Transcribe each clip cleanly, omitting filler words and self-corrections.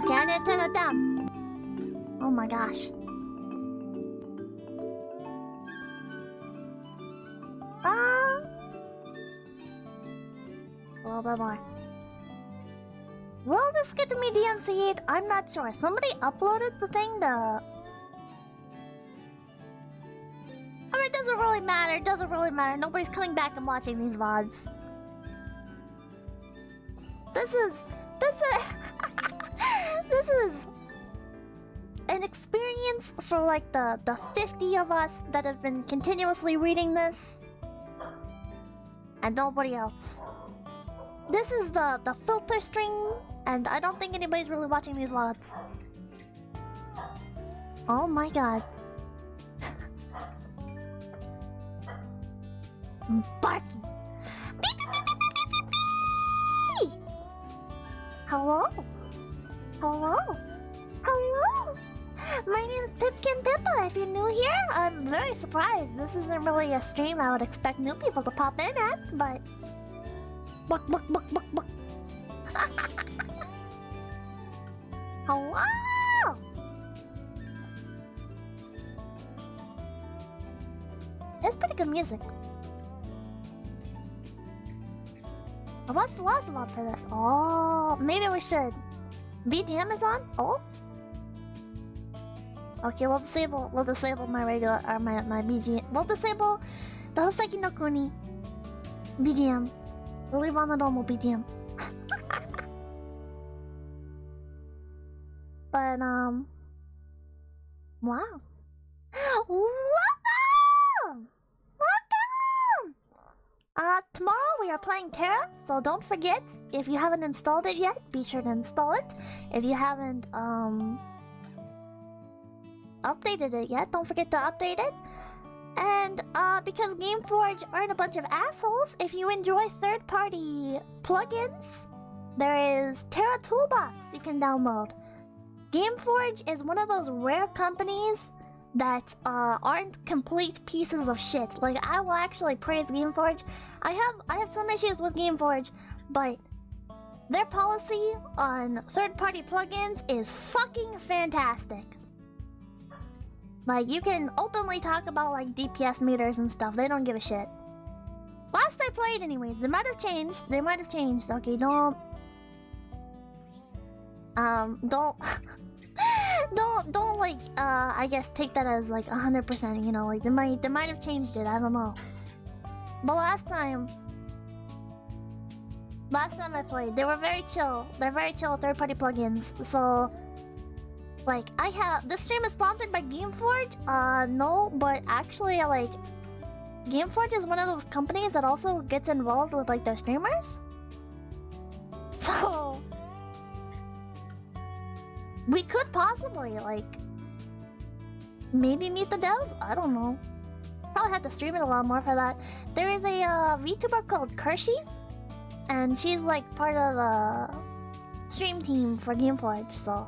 Okay, I need to turn it down. Oh my gosh. A little bit more. Will this get to me DMC'd? I'm not sure. Somebody uploaded the thing to... I mean, it doesn't really matter. It doesn't really matter. Nobody's coming back and watching these VODs. This is an experience for like the 50 of us that have been continuously reading this. And nobody else. This is the filter string, and I don't think anybody's really watching these VODs. Oh my god. Barking. Beep, beep, beep, beep, beep, beep, beep. Hello? Hello? Hello? My name is Pipkin Pippa. If you're new here, I'm very surprised. This isn't really a stream I would expect new people to pop in at, but... Buck, buck, buck, buck, buck. Hello? It's pretty good music. I watched the last one for this. Oh, maybe we should. BGM is on? Oh? Okay, we'll disable my regular, or my BGM. We'll disable the Houseki no Kuni BGM. We'll leave on the normal BGM. But, wow. Welcome! Welcome! Tomorrow we are playing Terra, so don't forget, if you haven't installed it yet, be sure to install it. If you haven't, updated it yet, don't forget to update it. And, because Gameforge aren't a bunch of assholes, if you enjoy third-party plugins, there is Terra Toolbox you can download. Gameforge is one of those rare companies that, aren't complete pieces of shit. Like, I will actually praise Gameforge. I have some issues with Gameforge, but their policy on third-party plugins is fucking fantastic. Like, you can openly talk about, like, DPS meters and stuff. They don't give a shit. Last I played, anyways. They might have changed. They might have changed. Okay, don't... don't, like, I guess take that as, like, 100%, you know? Like, they might have changed it. I don't know. But last time I played, they were very chill. They're very chill third-party plugins. So... Like, this stream is sponsored by Gameforge? No, but actually, like, Gameforge is one of those companies that also gets involved with, like, their streamers. So... we could possibly, like... maybe meet the devs? I don't know. Probably have to stream it a lot more for that. There is a, VTuber called 𝐿𝐴𝐻𝐿, and she's, like, part of the stream team for Gameforge, so...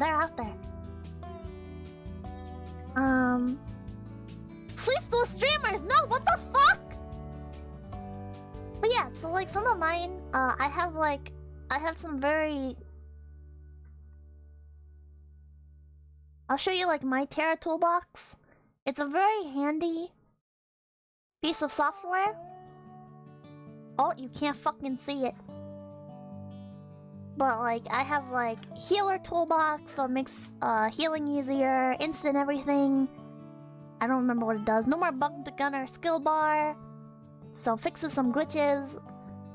they're out there. Sleep those streamers! No, what the fuck? But yeah, so like some of mine, I have some very... I'll show you like my Terra Toolbox. It's a very handy piece of software. Oh, you can't fucking see it. But like, I have like healer toolbox, so it makes healing easier, instant everything. I don't remember what it does. No more bug gunner skill bar, so fixes some glitches.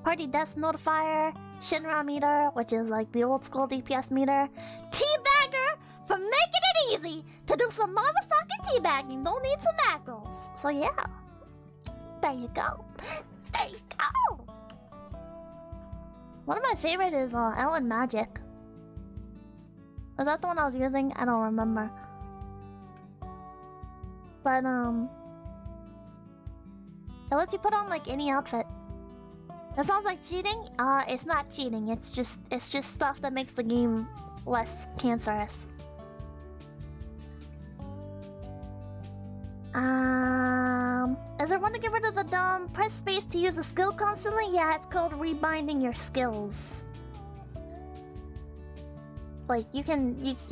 Party death notifier, Shinra meter, which is like the old school DPS meter. Teabagger for making it easy to do some motherfucking teabagging. Don't need some macros. So yeah, there you go. There you go. One of my favorite is Ellen Magic. Was that the one I was using? I don't remember. But it lets you put on like any outfit. That sounds like cheating? It's not cheating. It's just stuff that makes the game less cancerous. Is there one to get rid of the dumb? Press space to use a skill constantly? Yeah, it's called rebinding your skills. Like, you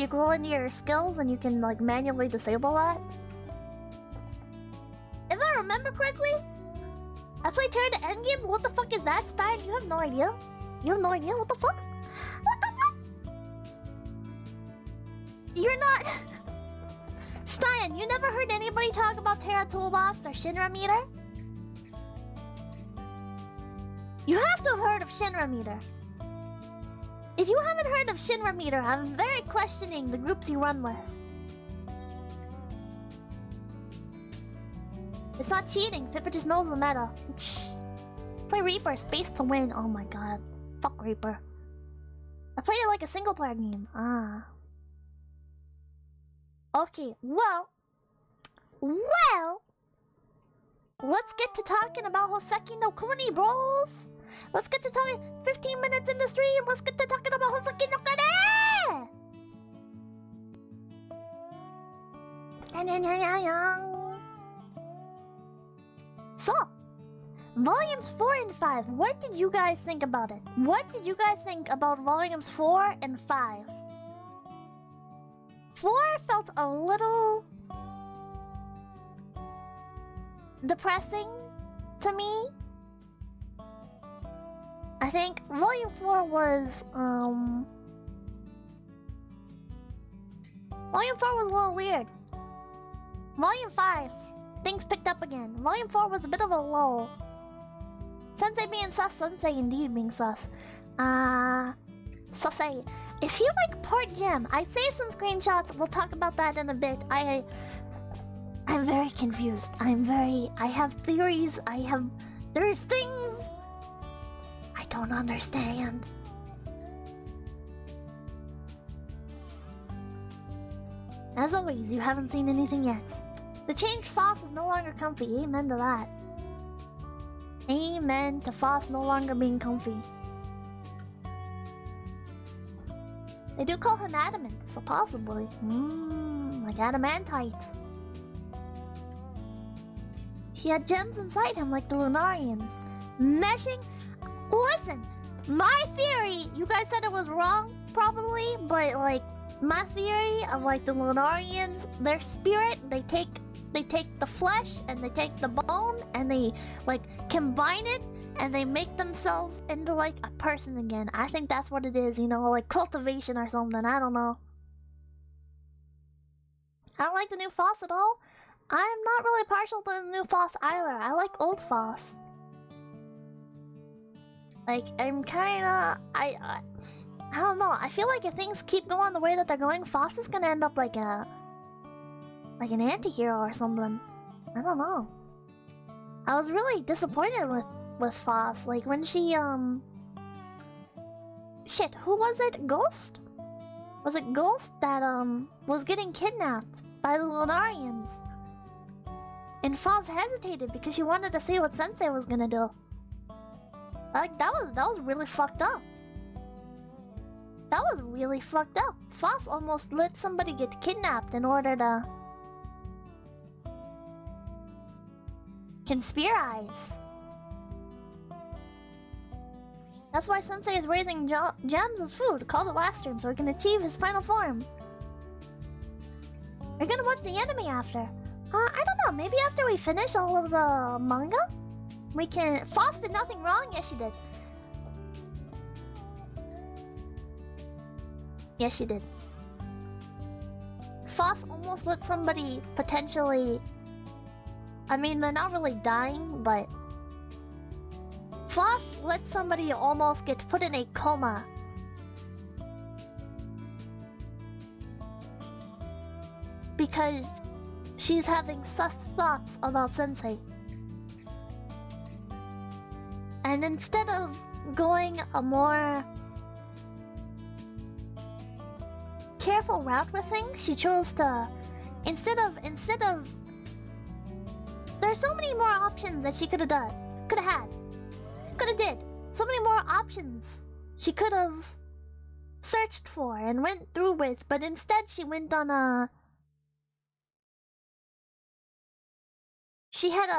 go into your skills and you can, like, manually disable that. If I remember correctly, I played Terra the Endgame, but what the fuck is that, Stein? You have no idea? You have no idea? What the fuck? What the fuck? You're not... Stein, you never heard anybody talk about Terra Toolbox or Shinra Meter? You have to have heard of Shinra Meter. If you haven't heard of Shinra Meter, I'm very questioning the groups you run with. It's not cheating, Pippa just knows the meta. Play Reaper, space to win. Oh my god. Fuck Reaper. I played it like a single player game. Ah. Okay, well... Let's get to talking about Houseki no Kuni, bros! Let's get to talking 15 minutes in the stream. Let's get to talking about Houseki no Kuni! So, volumes 4 and 5. What did you guys think about it? What did you guys think about volumes 4 and 5? 4 felt a little depressing to me. I think volume 4 was volume 4 was a little weird. Volume 5, things picked up again. Volume 4 was a bit of a lull. Sensei being sus, Sensei indeed being sus. Sensei, is he like part gem? I saved some screenshots, we'll talk about that in a bit. I'm very confused. I have theories, there's things I don't understand. As always, you haven't seen anything yet. The changed Foss is no longer comfy. Amen to that. Amen to Foss no longer being comfy. They do call him adamant, so possibly. Like adamantite. He had gems inside him like the Lunarians. Meshing... Listen! My theory... You guys said it was wrong, probably, but like... My theory of like the Lunarians, their spirit, they take the flesh and they take the bone and they like combine it and they make themselves into like a person again. I think that's what it is, you know, like cultivation or something. I don't know. I don't like the new Foss at all. I'm not really partial to the new Foss either. I like old Foss. Like I'm kinda I don't know. I feel like if things keep going the way that they're going, Foss is gonna end up like an anti-hero or something. I don't know. I was really disappointed with Foss. Like when she shit, who was it? Ghost? Was it Ghost that was getting kidnapped by the Lunarians? And Foss hesitated because she wanted to see what Sensei was gonna do. Like that was really fucked up. That was really fucked up. Foss almost let somebody get kidnapped in order to conspirize. That's why Sensei is raising gems as food. Called it last stream so he can achieve his final form. We're gonna watch the anime after. I don't know. Maybe after we finish all of the manga, we can. Foss did nothing wrong. Yes, she did. Yes, she did. Foss almost let somebody potentially... I mean, they're not really dying, but... Foss let somebody almost get put in a coma. Because she's having sus thoughts about Sensei. And instead of going a more... careful route with things, she chose to instead of there's so many more options that she could have did so many more options she could have searched for and went through with, but instead she went on a she had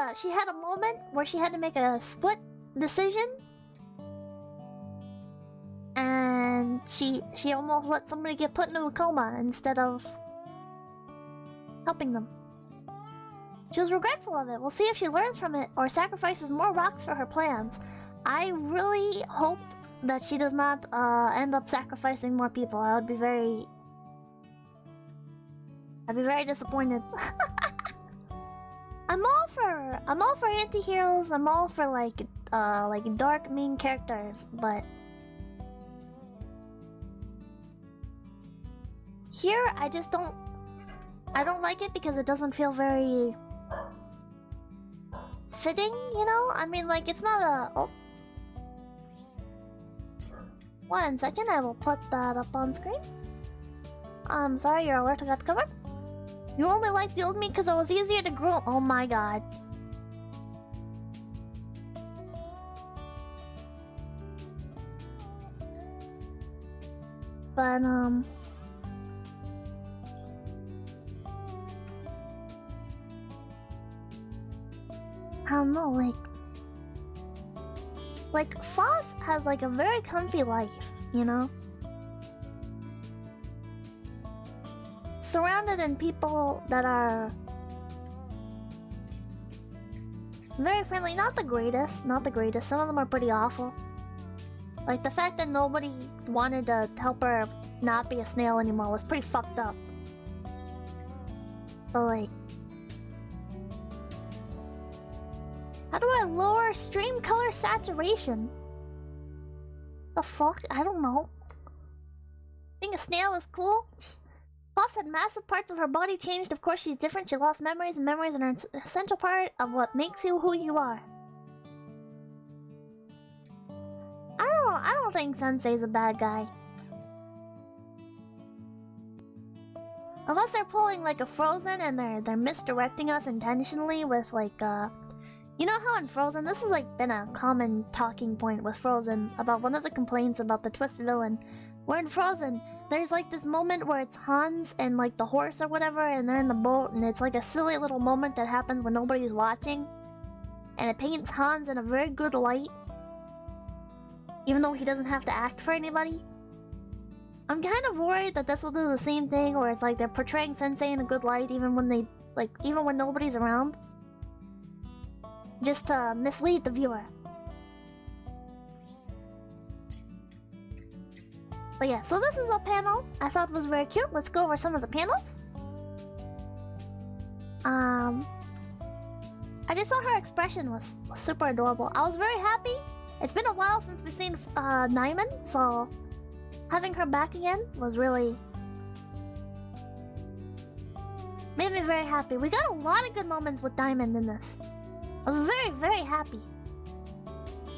a moment where she had to make a split decision. And she almost let somebody get put into a coma instead of helping them. She was regretful of it. We'll see if she learns from it or sacrifices more rocks for her plans. I really hope that she does not end up sacrificing more people. I'd be very disappointed. I'm all for anti-heroes. I'm all for like dark main characters, but here I just don't like it because it doesn't feel very fitting, you know? I mean, like, it's not a... Oh. 1 second, I will put that up on screen. I'm sorry, your alert got covered. You only liked the old me because it was easier to grow. Oh my god. But, I don't know, like 𝐴𝐻 has like a very comfy life, you know? Surrounded in people that are very friendly, not the greatest, some of them are pretty awful. Like the fact that nobody wanted to help her not be a snail anymore was pretty fucked up. But like, how do I lower stream color saturation? The fuck? I don't know. Being a snail is cool. 𝐴𝐻 had massive parts of her body changed. Of course, she's different. She lost memories, and memories are an essential part of what makes you who you are. I don't think Sensei's a bad guy. Unless they're pulling like a Frozen and they're misdirecting us intentionally with like you know how in Frozen, this has like been a common talking point with Frozen about one of the complaints about the twist villain. Where in Frozen, there's like this moment where it's Hans and like the horse or whatever, and they're in the boat, and it's like a silly little moment that happens when nobody's watching. And it paints Hans in a very good light, even though he doesn't have to act for anybody. I'm kind of worried that this will do the same thing, where it's like they're portraying Sensei in a good light even when even when nobody's around. Just to mislead the viewer. But yeah, so this is a panel I thought was very cute. Let's go over some of the panels. I just saw her expression was super adorable. I was very happy. It's been a while since we've seen 𝐼𝐼, so having her back again was really made me very happy. We got a lot of good moments with 𝐼𝐼 in this. I was very, very happy.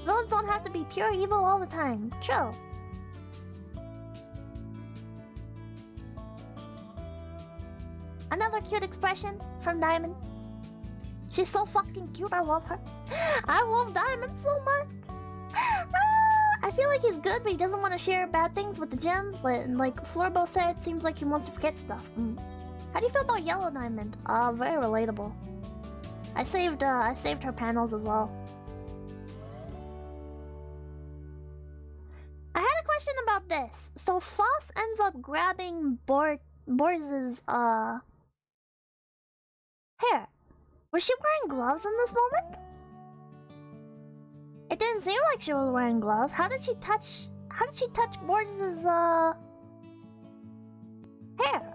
Villains don't have to be pure evil all the time. True. Another cute expression from 𝐼𝐼. She's so fucking cute. I love her. I love 𝐼𝐼 so much. I feel like he's good, but he doesn't want to share bad things with the gems. But like 𝐶𝑯𝑐𝑀 said, it seems like he wants to forget stuff. How do you feel about yellow 𝐼𝐼? Very relatable. I saved her panels as well. I had a question about this. So 𝐴𝐻 ends up grabbing 𝐵𝑜𝑟𝑧's hair. Was she wearing gloves in this moment? It didn't seem like she was wearing gloves. How did she touch 𝐵𝑜𝑟𝑧's hair?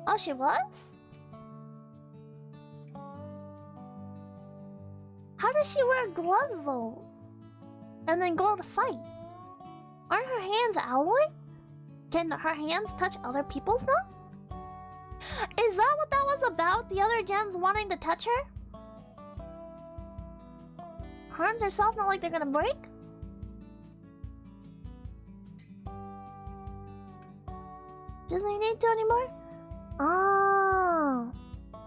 Oh, she was? How does she wear gloves though? And then go to fight? Aren't her hands alloy? Can her hands touch other people's now? Is that what that was about? The other gems wanting to touch her? Her arms are soft, not like they're gonna break? Doesn't need to anymore? Oh,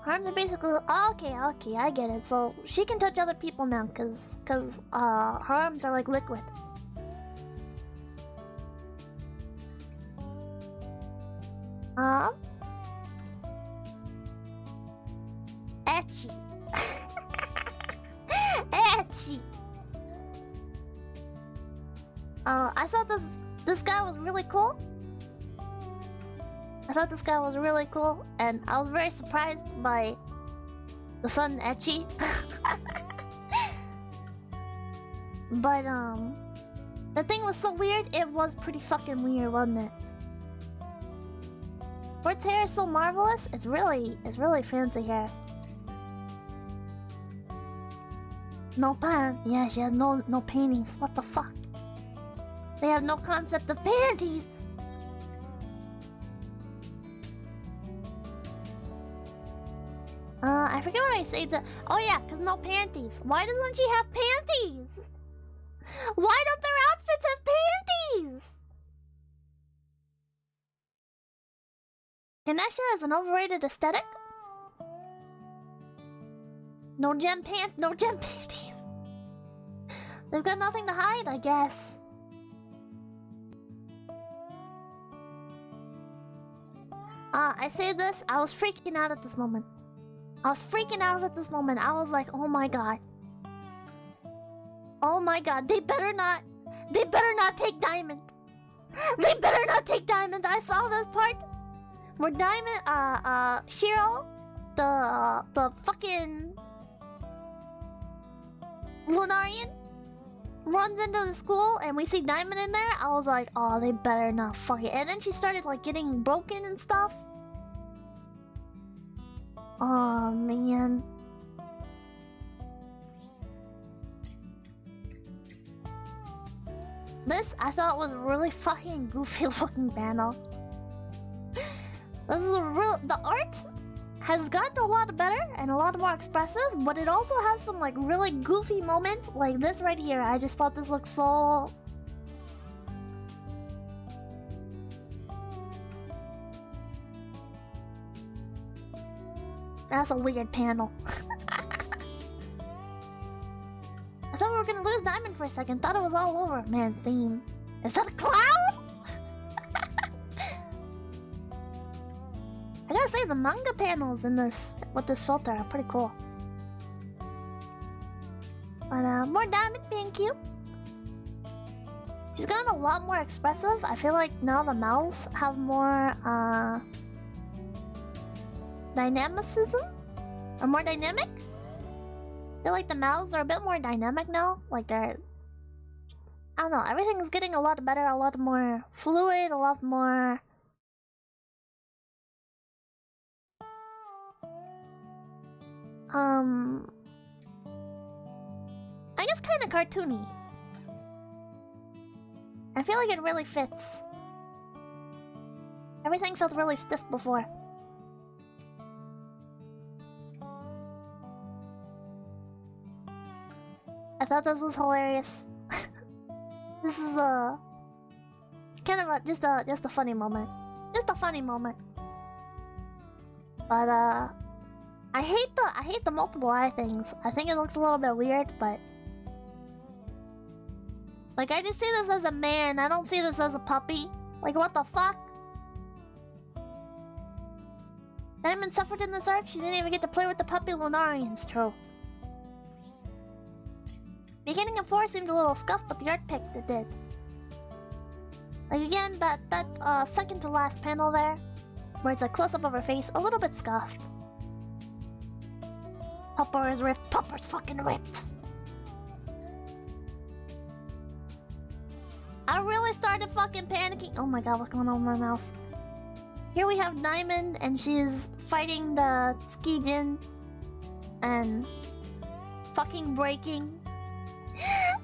her arms are basically okay. I get it. So she can touch other people now, cause her arms are like liquid. Etchy. Etchy. I thought this guy was really cool. I thought this guy was really cool, and I was very surprised by the sudden ecchi. But the thing was so weird. It was pretty fucking weird, wasn't it? For its hair is so marvelous. It's really fancy hair. No pants. Yeah, she has no panties. What the fuck? They have no concept of panties. I forget what I say. Oh yeah, cause no panties. Why doesn't she have panties? Why don't their outfits have panties? Ganesha is an overrated aesthetic. No gem pants, no gem panties. They've got nothing to hide, I guess. I say this, I was freaking out at this moment. I was like, oh my god. Oh my god, they better not take Diamond. They better not take Diamond. I saw this part where Diamond, Shiro, the fucking Lunarian, runs into the school and we see Diamond in there. I was like, oh, they better not fuck it. And then she started like getting broken and stuff. Oh man. This I thought was a really fucking goofy looking panel. This is the art has gotten a lot better and a lot more expressive, but it also has some like really goofy moments like this right here. I just thought this looked so... That's a weird panel. I thought we were gonna lose Diamond for a second. Thought it was all over. Man, same. Is that a cloud? I gotta say, the manga panels in this with this filter are pretty cool. But more Diamond being cute. She's gotten a lot more expressive. I feel like now the mouths have more dynamicism? Or more dynamic? I feel like the mouths are a bit more dynamic now. Like they're... I don't know, everything's getting a lot better, a lot more fluid, a lot more... I guess kinda cartoony. I feel like it really fits. Everything felt really stiff before. I thought this was hilarious. This is kind of just a funny moment. Just a funny moment. But I hate the multiple eye things. I think it looks a little bit weird, but like I just see this as a man. I don't see this as a puppy. Like what the fuck? Diamond suffered in this arc. She didn't even get to play with the puppy Lunarians. True. Beginning of 4 seemed a little scuffed, but the art picked it did. Like again, that second to last panel there, where it's a close-up of her face, a little bit scuffed. Pupper is ripped. Pupper's fucking ripped. I really started fucking panicking. Oh my god, what's going on with my mouse? Here we have Diamond, and she's fighting the Tsukijin and fucking breaking.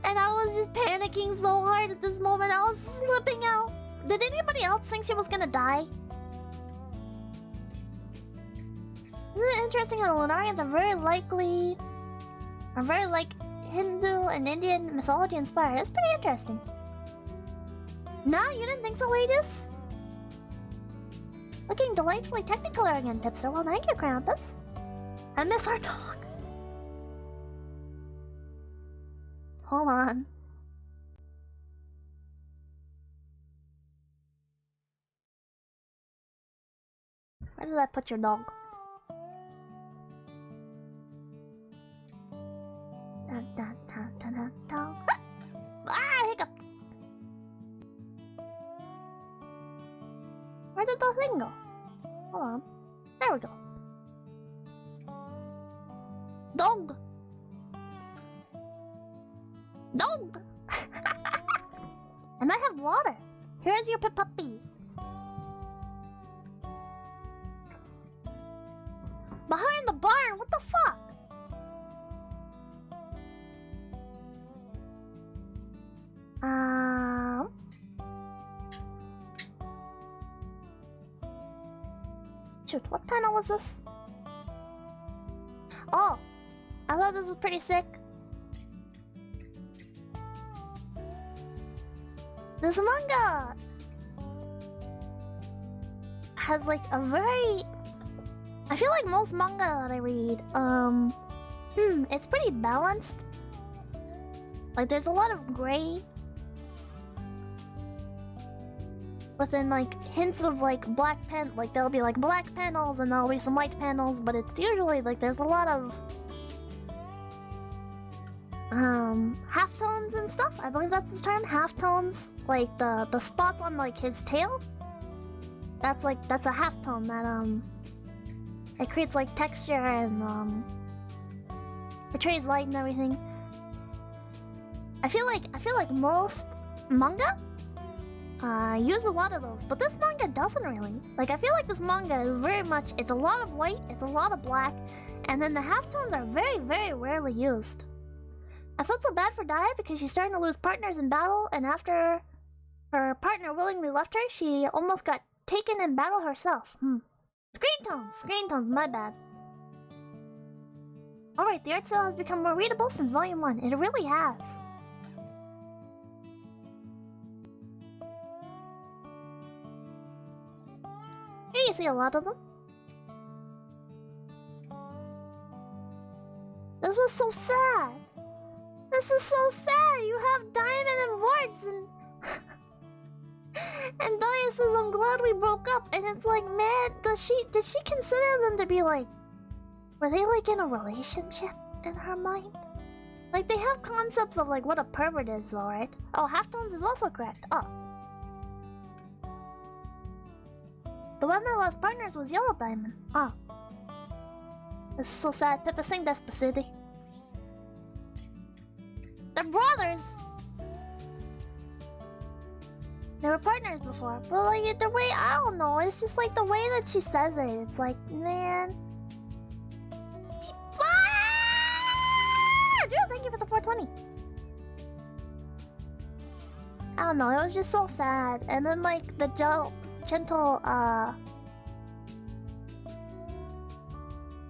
And I was just panicking so hard at this moment. I was flipping out. Did anybody else think she was gonna die? Isn't it interesting how the Lunarians are very like Hindu and Indian mythology inspired? It's pretty interesting. Nah, you didn't think so, Aegis? Looking delightfully technicolor again, Pipster. Well, thank you, Krampus. I miss our talk. Hold on. Where did I put your dog? Dun, dun, dun, dun, dun, dun. Ah, hiccup! Where did the thing go? Hold on. There we go. Dog! Dog! And I have water. Here's your puppy. Behind the barn, what the fuck? Shoot, what panel was this? Oh, I thought this was pretty sick. This manga has like a very... I feel like most manga that I read, it's pretty balanced. Like there's a lot of gray within like hints of like black pen, like there'll be like black panels and there'll be some white panels, but it's usually like there's a lot of halftones and stuff. I believe that's the term, halftones. Like the spots on like his tail. That's a halftone that it creates like texture and portrays light and everything. I feel like most manga use a lot of those, but this manga doesn't really. Like I feel like this manga is very much, it's a lot of white, it's a lot of black, and then the halftones are very, very rarely used. I felt so bad for Daya because she's starting to lose partners in battle, and after her partner willingly left her, she almost got taken in battle herself. Screen tones, my bad. Alright, the art style has become more readable since Volume 1. It really has. Here you see a lot of them. This was so sad. This is so sad. You have Diamond and Warts and... and Daya says, I'm glad we broke up. And it's like, man, did she consider them to be like... Were they like in a relationship in her mind? Like they have concepts of like what a pervert is though, right? Oh, halftones is also correct. Oh. The one that lost partners was Yellow Diamond. Oh. This is so sad. Pippa, sing 𝐿𝐴𝐻𝐵𝐴𝐻𝐵𝐻. They're brothers! They were partners before, but like the way, I don't know, it's just like the way that she says it. It's like, man... Drew, thank you for the 420. I don't know, it was just so sad. And then like the gentle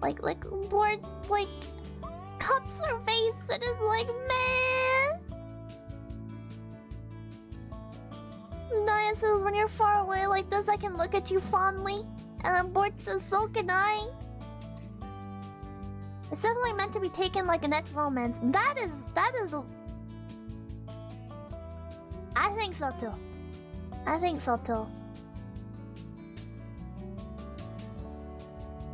like words like cups her face and is like, man. Naya says, when you're far away like this, I can look at you fondly. And then Bort says, so can I. It's definitely meant to be taken like an ex-romance. That is... I think so too. I think so too.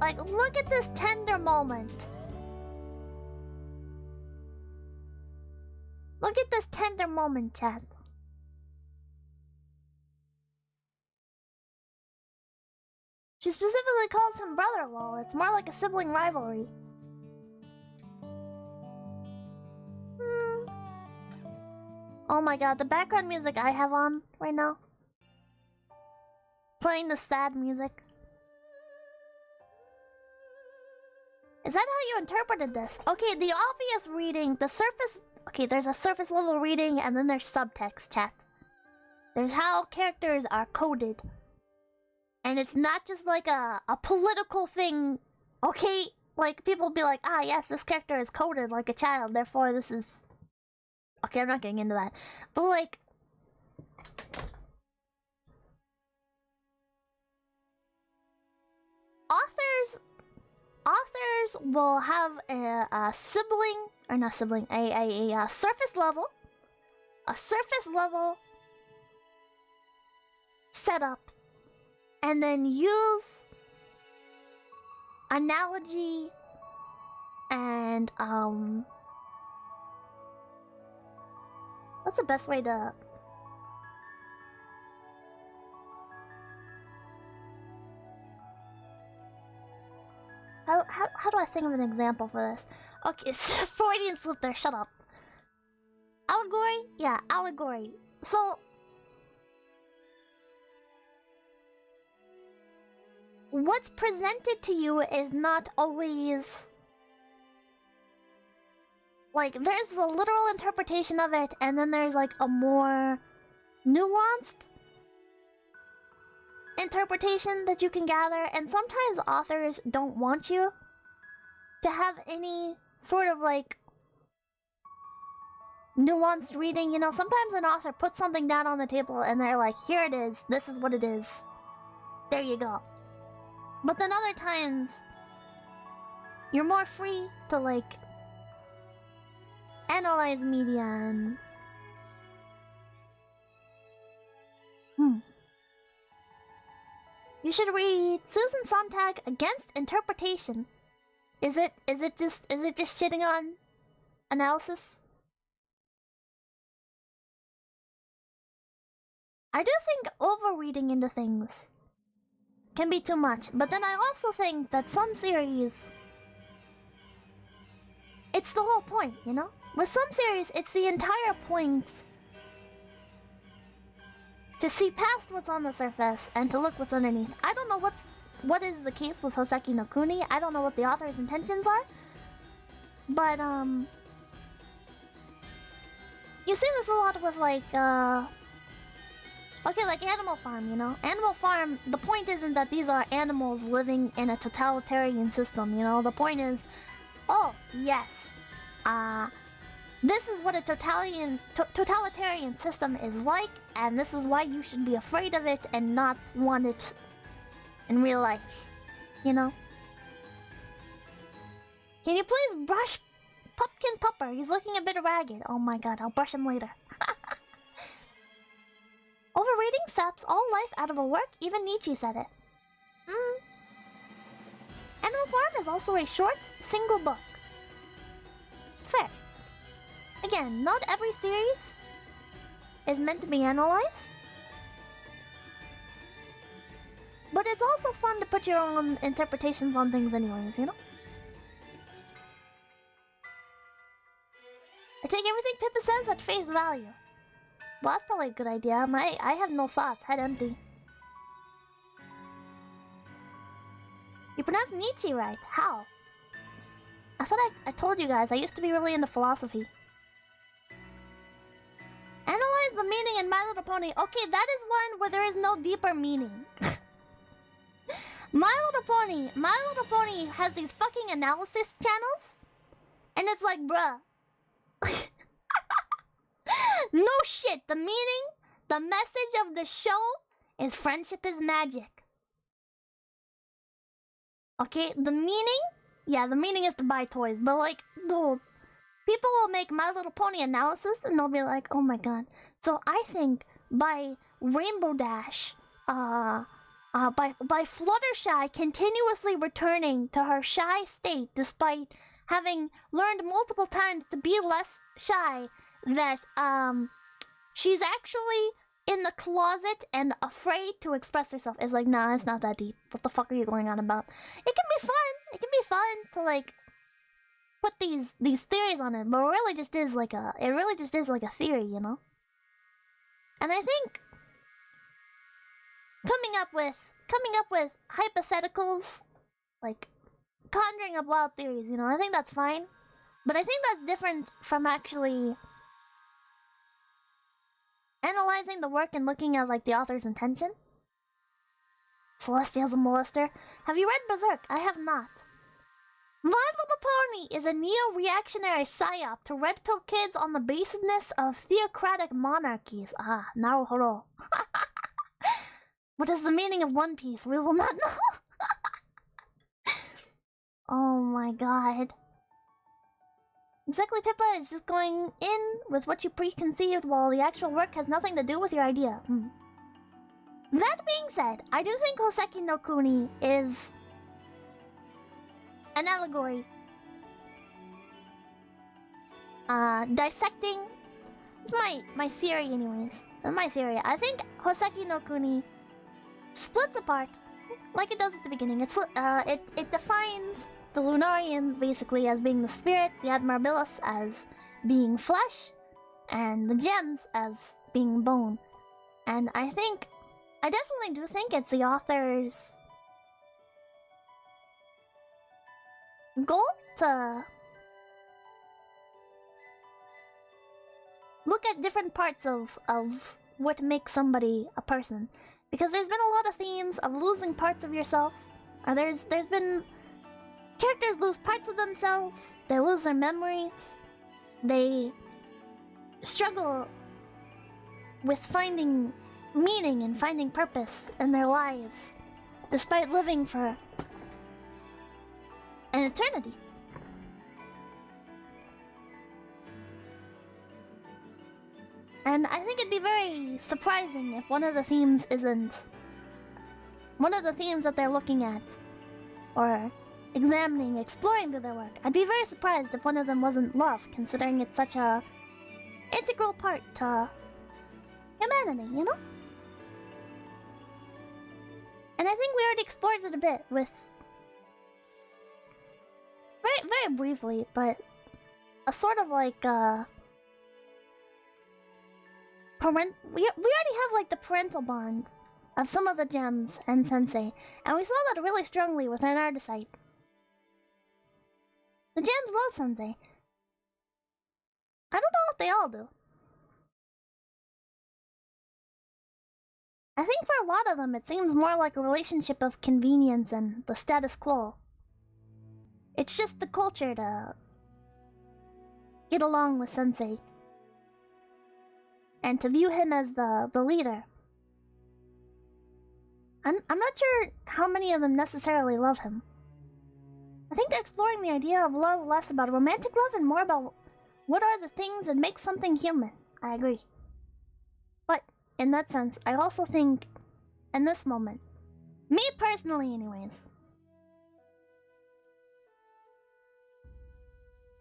Like, look at this tender moment. Look at this tender moment, chat. She specifically calls him brother-in-law. It's more like a sibling rivalry. Oh my god, the background music I have on right now. Playing the sad music. Is that how you interpreted this? Okay, the obvious reading, the surface... Okay, there's a surface level reading and then there's subtext, chat. There's how characters are coded. And it's not just like a political thing, okay? Like, people be like, ah, yes, this character is coded like a child, therefore this is... Okay, I'm not getting into that. But like... Authors will have a sibling... Or not sibling, a surface level. A surface level... setup. And then use... analogy... and, what's the best way to... How do I think of an example for this? Okay, Freudian slip there, shut up. Allegory? Yeah, allegory. So... what's presented to you is not always... like, there's the literal interpretation of it, and then there's like a more nuanced interpretation that you can gather, and sometimes authors don't want you to have any sort of like nuanced reading, you know? Sometimes an author puts something down on the table and they're like, here it is, this is what it is. There you go. But then other times, you're more free to like analyze media and... You should read Susan Sontag Against Interpretation. Is it just shitting on analysis? I do think overreading into things can be too much, but then I also think that some series, it's the whole point, you know? With some series, it's the entire point to see past what's on the surface and to look what's underneath. I don't know what is the case with Houseki no Kuni. I don't know what the author's intentions are. But, you see this a lot with, like, okay, like Animal Farm, you know? Animal Farm, the point isn't that these are animals living in a totalitarian system, you know? The point is, oh, yes, this is what a totalitarian system is like, and this is why you should be afraid of it and not want it in real life, you know? Can you please brush Pipkin Pupper? He's looking a bit ragged. Oh my god, I'll brush him later. Overreading saps all life out of a work, even Nietzsche said it. Animal Farm is also a short, single book. Fair. Again, not every series is meant to be analyzed. But it's also fun to put your own interpretations on things anyways, you know? I take everything Pippa says at face value. Well, that's probably a good idea. I have no thoughts, head empty. You pronounce Nietzsche right. How? I thought I told you guys, I used to be really into philosophy. Analyze the meaning in My Little Pony. Okay, that is one where there is no deeper meaning. My Little Pony has these fucking analysis channels. And it's like, bruh. No shit, the meaning, the message of the show is friendship is magic. Okay, the meaning? Yeah, the meaning is to buy toys, but like, dude, people will make My Little Pony analysis and they'll be like, oh my god. So I think by Rainbow Dash, by Fluttershy continuously returning to her shy state despite having learned multiple times to be less shy, that she's actually in the closet and afraid to express herself. It's like, nah, it's not that deep. What the fuck are you going on about? It can be fun. It can be fun to like put these theories on it, but it really just is like a theory, you know? And I think coming up with hypotheticals, like conjuring up wild theories, you know, I think that's fine. But I think that's different from actually analyzing the work and looking at like the author's intention. Celestia's a molester. Have you read Berserk? I have not. My Little Pony is a neo-reactionary psyop to red pill kids on the basedness of theocratic monarchies. Ah, naruhodo. What is the meaning of One Piece? We will not know. Oh my god. Exactly, Pippa is just going in with what you preconceived while the actual work has nothing to do with your idea. That being said, I do think Houseki no Kuni is an allegory. Dissecting... It's my theory anyways. That's my theory. I think Houseki no Kuni splits apart, like it does at the beginning. It defines the Lunarians basically as being the spirit, the Admirabilis as being flesh, and the gems as being bone. And I definitely do think it's the author's goal to look at different parts of what makes somebody a person. Because there's been a lot of themes of losing parts of yourself. Or there's been characters lose parts of themselves, they lose their memories, they struggle with finding meaning and finding purpose in their lives, despite living for an eternity. And I think it'd be very surprising if one of the themes isn't one of the themes that they're looking at or examining, exploring through their work. I'd be very surprised if one of them wasn't love, considering it's such a integral part to humanity, you know? And I think we already explored it a bit with very briefly, but a sort of like we already have like the parental bond of some of the gems and Sensei, and we saw that really strongly with an artist. The gems love Sensei. I don't know if they all do. I think for a lot of them it seems more like a relationship of convenience and the status quo. It's just the culture to get along with Sensei and to view him as the leader. I'm not sure how many of them necessarily love him. I think they're exploring the idea of love less about romantic love and more about what are the things that make something human. I agree. But in that sense, I also think in this moment, me personally anyways,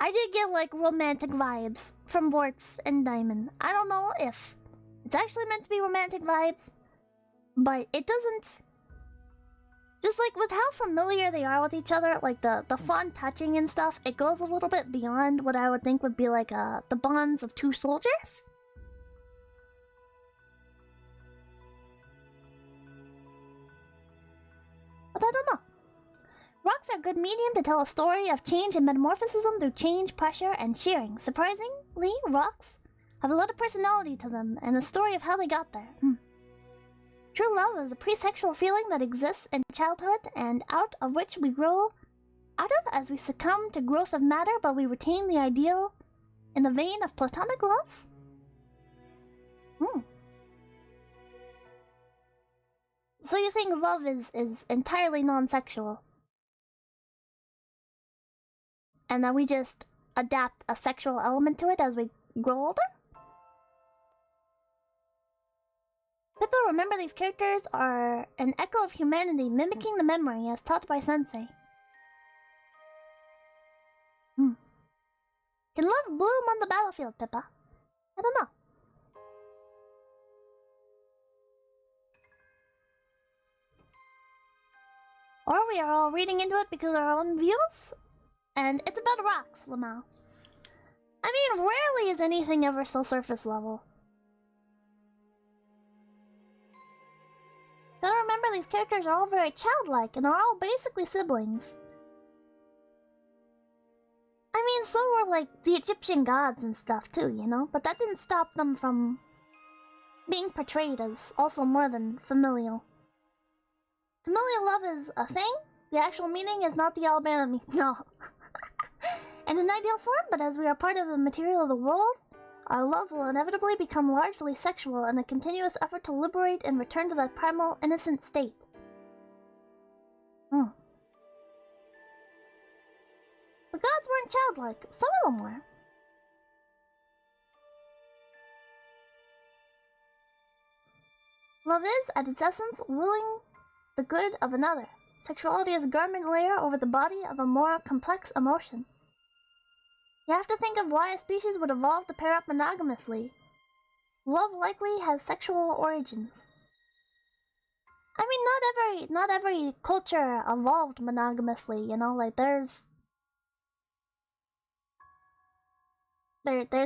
I did get like romantic vibes from Vorts and Diamond. I don't know if it's actually meant to be romantic vibes, but it doesn't. Just like with how familiar they are with each other, like the fond touching and stuff, it goes a little bit beyond what I would think would be like the bonds of two soldiers. But I don't know. Rocks are a good medium to tell a story of change and metamorphosis through change, pressure, and shearing. Surprisingly, rocks have a lot of personality to them and a story of how they got there. True love is a pre-sexual feeling that exists in childhood and out of which we grow out of as we succumb to growth of matter, but we retain the ideal in the vein of platonic love? So you think love is entirely non-sexual? And then we just adapt a sexual element to it as we grow older? Pippa, remember these characters are an echo of humanity mimicking the memory as taught by Sensei. Can love bloom on the battlefield, Pippa? I don't know. Or we are all reading into it because of our own views? And it's about rocks, Lamau. I mean, rarely is anything ever so surface level. Gotta remember these characters are all very childlike and are all basically siblings. I mean, so were like the Egyptian gods and stuff too, you know? But that didn't stop them from being portrayed as also more than familial. Familial love is a thing. The actual meaning is not the Alabama meaning. No. In an ideal form, but as we are part of the material of the world, our love will inevitably become largely sexual in a continuous effort to liberate and return to that primal, innocent state. The gods weren't childlike. Some of them were. Love is, at its essence, willing the good of another. Sexuality is a garment layer over the body of a more complex emotion. You have to think of why a species would evolve to pair up monogamously. Love likely has sexual origins. I mean, not every culture evolved monogamously, you know? Like, there's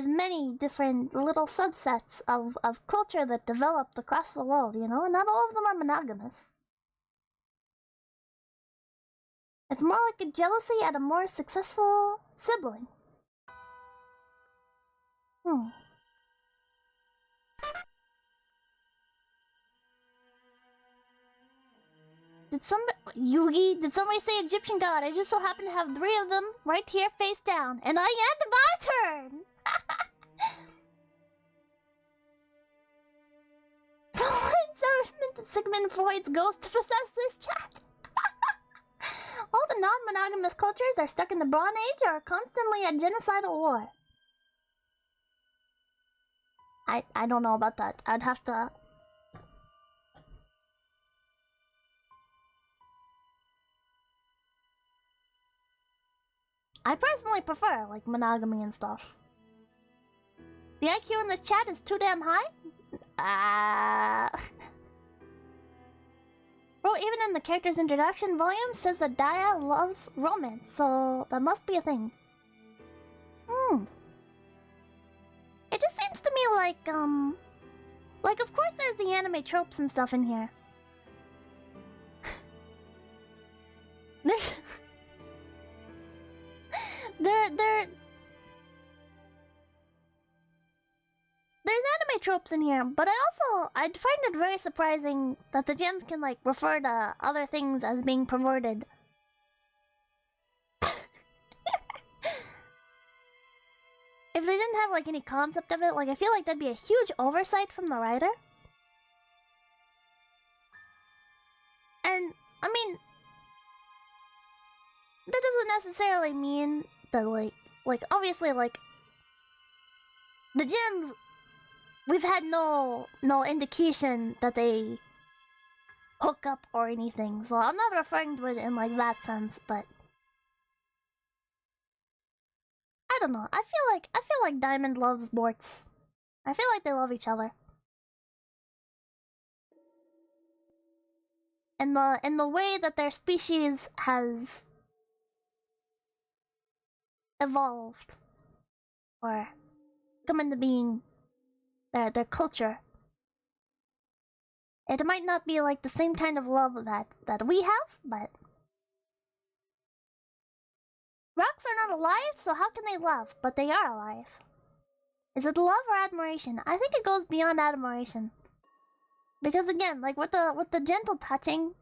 many different little subsets of culture that developed across the world, you know? And not all of them are monogamous. It's more like a jealousy at a more successful sibling. Did somebody say Egyptian god? I just so happen to have 3 of them right here face down. And I end my turn! Sigmund Freud's ghost to possess this chat. All the non-monogamous cultures are stuck in the Bronze Age or are constantly at genocidal war. I don't know about that. I'd have to... I personally prefer, like, monogamy and stuff. The IQ in this chat is too damn high? Bro, even in the character's introduction volume says that Daya loves romance, so that must be a thing. It just seems to me like, of course there's the anime tropes and stuff in here. There's anime tropes in here, but I'd find it very surprising that the gems can, like, refer to other things as being perverted. If they didn't have, like, any concept of it, like, I feel like that'd be a huge oversight from the writer. And, I mean, that doesn't necessarily mean that, like, obviously, like, the gems, we've had no indication that they hook up or anything, so I'm not referring to it in, like, that sense, but I don't know. I feel like Diamond loves Bortz. I feel like they love each other. And the way that their species has evolved or come into being, their culture, it might not be like the same kind of love that we have, but rocks are not alive, so how can they love? But they are alive. Is it love or admiration? I think it goes beyond admiration. Because again, like with the gentle touching,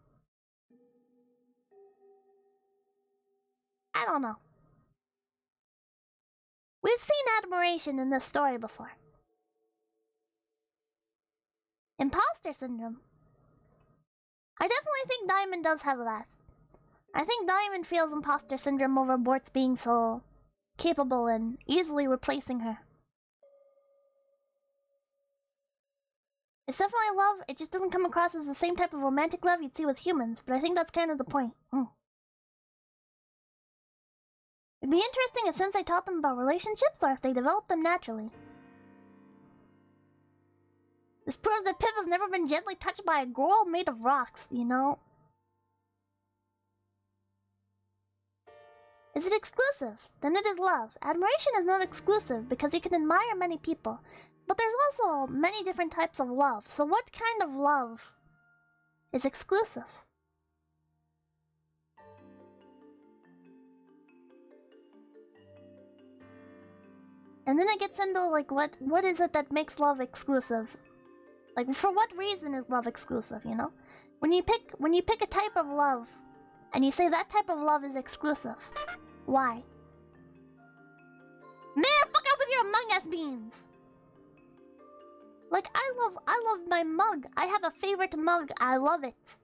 I don't know. We've seen admiration in this story before. Imposter syndrome. I definitely think Diamond does have that. I think Diamond feels imposter syndrome over Bortz being so capable and easily replacing her. It's definitely love, it just doesn't come across as the same type of romantic love you'd see with humans, but I think that's kind of the point. It'd be interesting if Sensei taught them about relationships or if they developed them naturally. This proves that Pippa's never been gently touched by a girl made of rocks, you know? Is it exclusive? Then it is love. Admiration is not exclusive because you can admire many people. But there's also many different types of love. So what kind of love is exclusive? And then it gets into like what is it that makes love exclusive? Like for what reason is love exclusive, you know? When you pick a type of love and you say that type of love is exclusive, why? Man, fuck off with your Among Us beans! Like I love my mug. I have a favorite mug. I love it.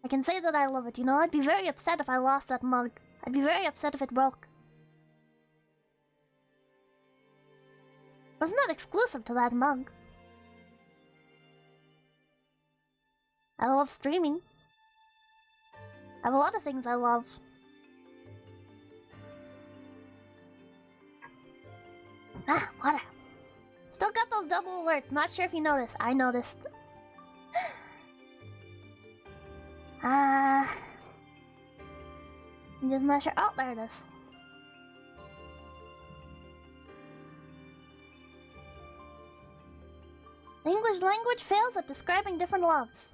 I can say that I love it, you know? I'd be very upset if I lost that mug. I'd be very upset if it broke. But it's not exclusive to that mug. I love streaming. I have a lot of things I love. Ah, water. Still got those double alerts. Not sure if you noticed. I noticed. I'm just not sure. Oh, there it is. The English language fails at describing different loves.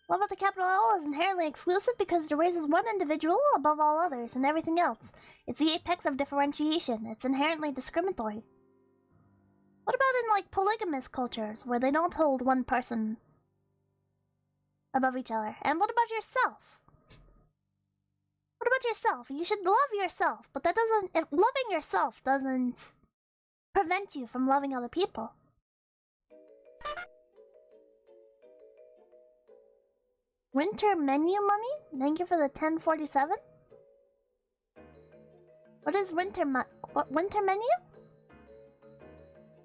Love with a capital L is inherently exclusive because it erases one individual above all others and everything else. It's the apex of differentiation. It's inherently discriminatory. What about in, like, polygamous cultures, where they don't hold one person above each other? And what about yourself? What about yourself? You should love yourself, but that doesn't... If loving yourself doesn't prevent you from loving other people. Winter menu money? Thank you for the 1047. What is winter menu?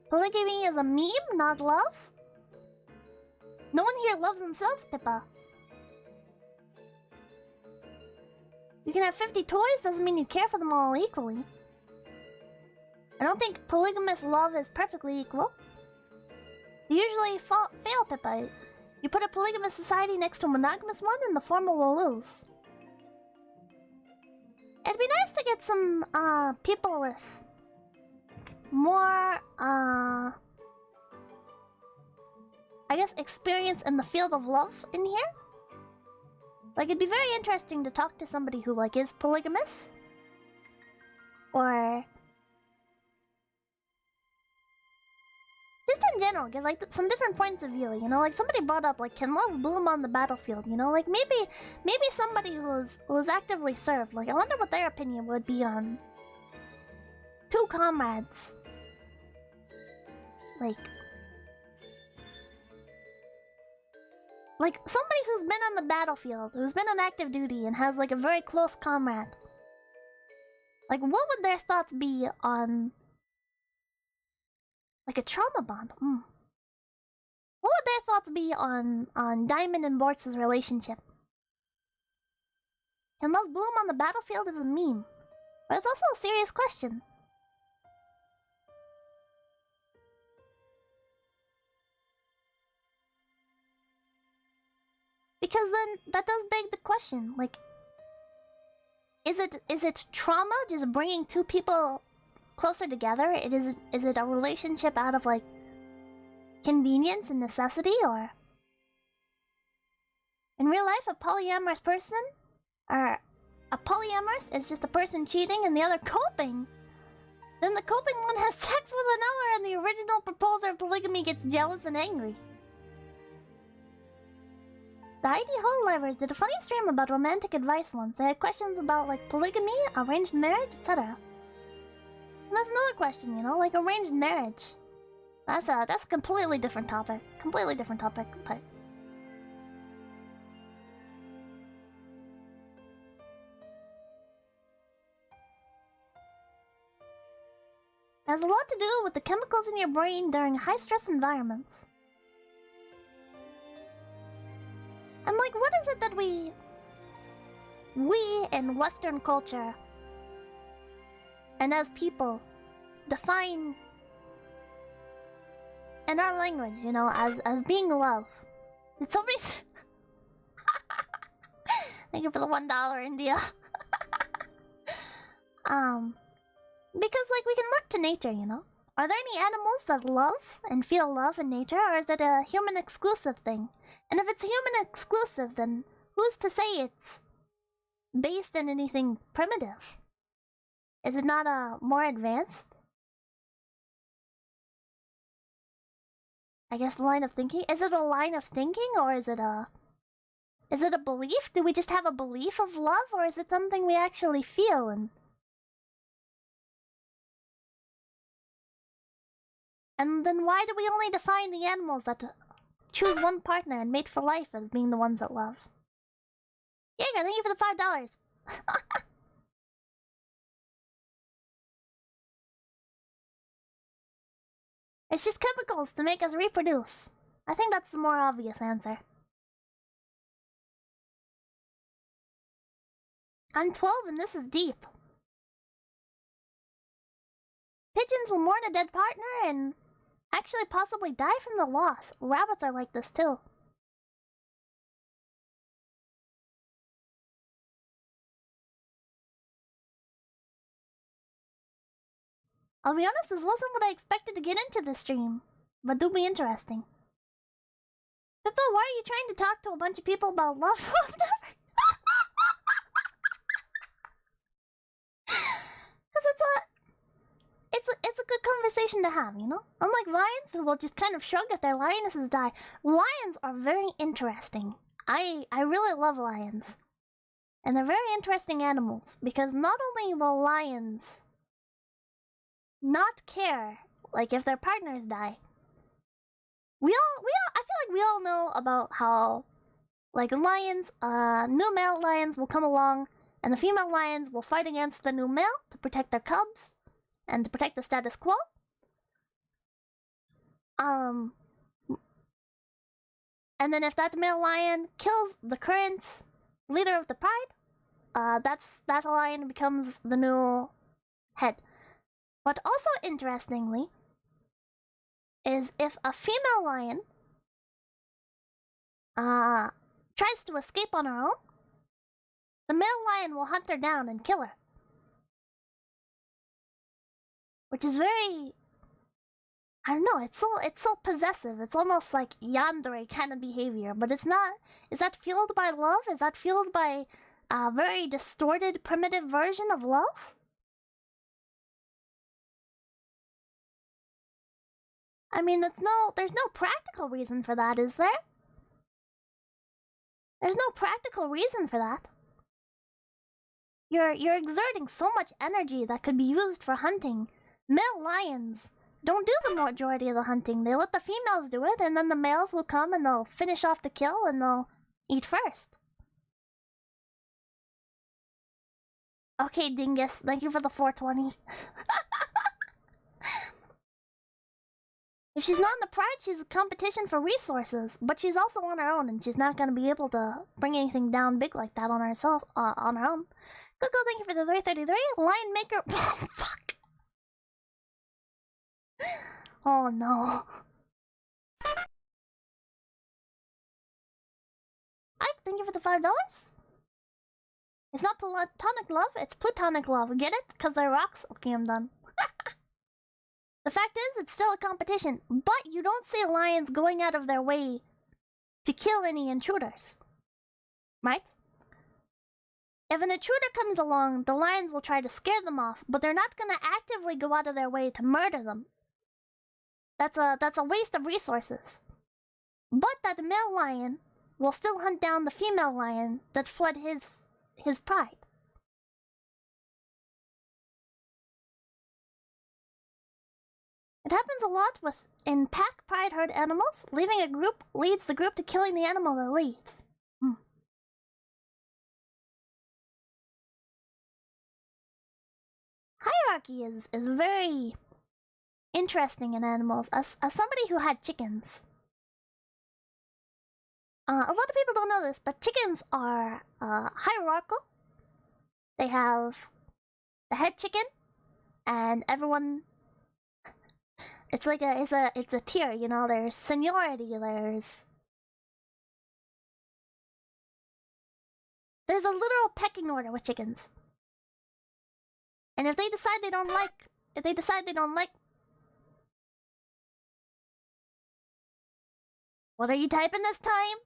Polygamy is a meme, not love? No one here loves themselves, Pippa. You can have 50 toys, doesn't mean you care for them all equally. I don't think polygamous love is perfectly equal. You usually fail, Pippa. You put a polygamous society next to a monogamous one and the former will lose. It'd be nice to get some, people with more, I guess experience in the field of love in here. Like, it'd be very interesting to talk to somebody who, like, is polygamous. Or... just in general, get, like, some different points of view, you know? Like, somebody brought up, like, can love bloom on the battlefield, you know? Like, maybe somebody who's actively served. Like, I wonder what their opinion would be on... two comrades. Like, somebody who's been on the battlefield, who's been on active duty, and has, like, a very close comrade. Like, what would their thoughts be on... like, a trauma bond? What would their thoughts be on Diamond and Bortz's relationship? Can love bloom on the battlefield is a meme. But it's also a serious question. Because then, that does beg the question, like... Is it trauma just bringing two people closer together? Is it a relationship out of, like, convenience and necessity, or... In real life, a polyamorous person... or... a polyamorous is just a person cheating and the other coping. Then the coping one has sex with another and the original proposer of polygamy gets jealous and angry. The ID Hole Livers did a funny stream about romantic advice once. They had questions about, like, polygamy, arranged marriage, etc. And that's another question, you know, like arranged marriage. That's a completely different topic. Completely different topic, but... It has a lot to do with the chemicals in your brain during high-stress environments. And, like, what is it that we in Western culture, and as people, define in our language, you know, as being love? Did somebody thank you for the $1, India. Because, like, we can look to nature, you know? Are there any animals that love and feel love in nature, or is it a human-exclusive thing? And if it's human-exclusive, then who's to say it's based in anything primitive? Is it not more advanced? I guess line of thinking? Is it a line of thinking, or is it a belief? Do we just have a belief of love, or is it something we actually feel? And then why do we only define the animals that choose one partner and mate for life as being the ones that love? Jaeger, thank you for the $5. It's just chemicals to make us reproduce. I think that's the more obvious answer. I'm 12 and this is deep. Pigeons will mourn a dead partner and actually possibly die from the loss. Rabbits are like this too. I'll be honest, this wasn't what I expected to get into this stream, but do be interesting. Pippa, why are you trying to talk to a bunch of people about love? I've never... Because it's a good conversation to have, you know? Unlike lions, who will just kind of shrug if their lionesses die, lions are very interesting. I really love lions. And they're very interesting animals, because not only will lions not care, like, if their partners die, I feel like we all know about how, like, lions, new male lions will come along, and the female lions will fight against the new male to protect their cubs, and to protect the status quo. And then if that male lion kills the current leader of the pride, that lion becomes the new head. But also interestingly, is if a female lion tries to escape on her own, the male lion will hunt her down and kill her. Which is very... I don't know, it's so possessive. It's almost like yandere kind of behavior, but it's not... Is that fueled by love? Is that fueled by a very distorted, primitive version of love? I mean, there's no practical reason for that, is there? There's no practical reason for that. You're exerting so much energy that could be used for hunting. Male lions don't do the majority of the hunting. They let the females do it, and then the males will come and they'll finish off the kill and they'll eat first. Okay, Dingus, thank you for the 420. If she's not in the pride, she's a competition for resources, but she's also on her own, and she's not gonna be able to bring anything down big like that on herself, on her own. Google, thank you for the 333. Lion Maker. Oh, fuck. Oh no. Ike, thank you for the $5. It's not platonic love, it's plutonic love. Get it? Because they're rocks? Okay, I'm done. The fact is, it's still a competition, but you don't see lions going out of their way to kill any intruders. Right? If an intruder comes along, the lions will try to scare them off, but they're not gonna actively go out of their way to murder them. That's a waste of resources. But that male lion will still hunt down the female lion that fled his pride. It happens a lot in pack pride herd animals. Leaving a group leads the group to killing the animal that leads. Hierarchy is very interesting in animals. As somebody who had chickens, a lot of people don't know this, but chickens are hierarchical. They have the head chicken, and everyone. It's like it's a tier, you know. There's seniority. There's a literal pecking order with chickens. And if they decide they don't like, what are you typing this time?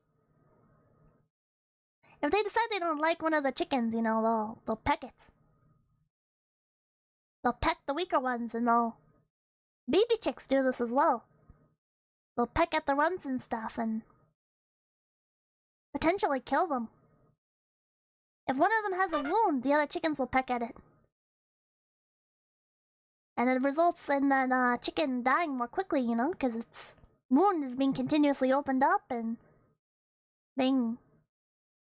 If they decide they don't like one of the chickens, you know, they'll peck it. They'll peck the weaker ones, and baby chicks do this as well. They'll peck at the runs and stuff, and potentially kill them. If one of them has a wound, the other chickens will peck at it. And it results in that chicken dying more quickly, you know, because its wound is being continuously opened up and being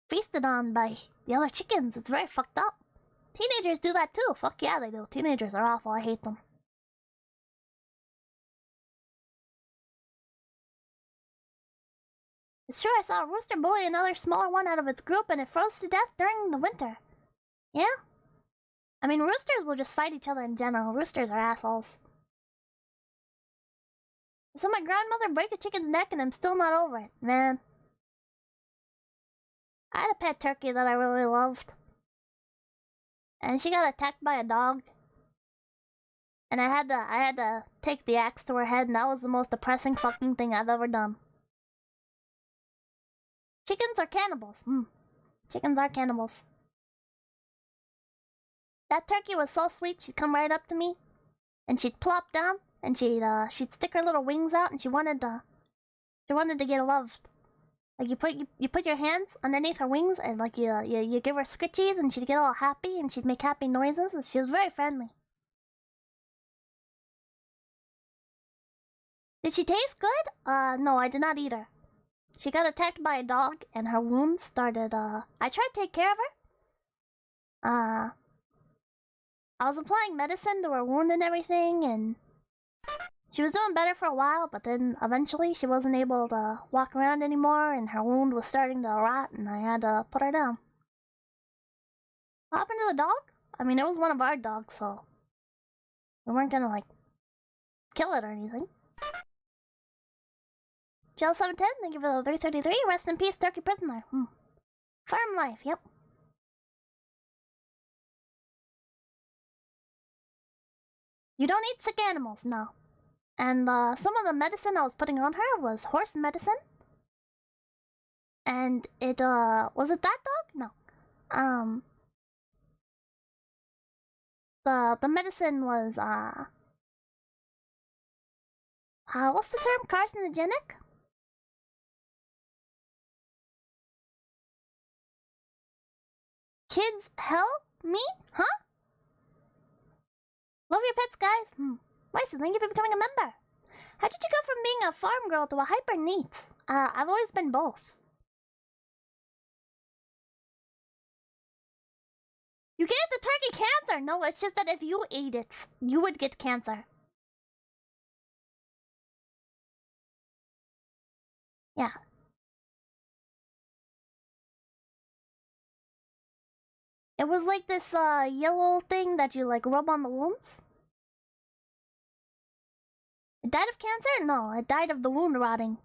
feasted on by the other chickens. It's very fucked up. Teenagers do that too. Fuck yeah, they do. Teenagers are awful. I hate them. It's true, I saw a rooster bully another smaller one out of its group and it froze to death during the winter. Yeah? I mean, roosters will just fight each other in general. Roosters are assholes. I saw my grandmother break a chicken's neck and I'm still not over it, man. I had a pet turkey that I really loved. And she got attacked by a dog. And I had to take the axe to her head, and that was the most depressing fucking thing I've ever done. Chickens are cannibals. Chickens are cannibals. That turkey was so sweet, she'd come right up to me, and she'd plop down, and she'd stick her little wings out, and she wanted to get loved. Like you put your hands underneath her wings, and like you give her scritchies, and she'd get all happy, and she'd make happy noises, and she was very friendly. Did she taste good? No, I did not eat her. She got attacked by a dog, and her wounds started, I tried to take care of her. I was applying medicine to her wound and everything, and she was doing better for a while, but then eventually she wasn't able to walk around anymore, and her wound was starting to rot, and I had to put her down. What happened to the dog? I mean, it was one of our dogs, so we weren't gonna, like, kill it or anything. Jail710, thank you for the 333. Rest in peace, turkey prisoner. Farm life, yep. You don't eat sick animals, no. And some of the medicine I was putting on her was horse medicine. And it, was it that dog? No. The medicine was, what's the term? Carcinogenic? Kids help me? Huh? Love your pets, guys. Ryson, thank you for becoming a member. How did you go from being a farm girl to a hyper neat? I've always been both. You gave the turkey cancer! No, it's just that if you ate it, you would get cancer. Yeah. It was like this, yellow thing that you, like, rub on the wounds. It died of cancer? No, it died of the wound rotting.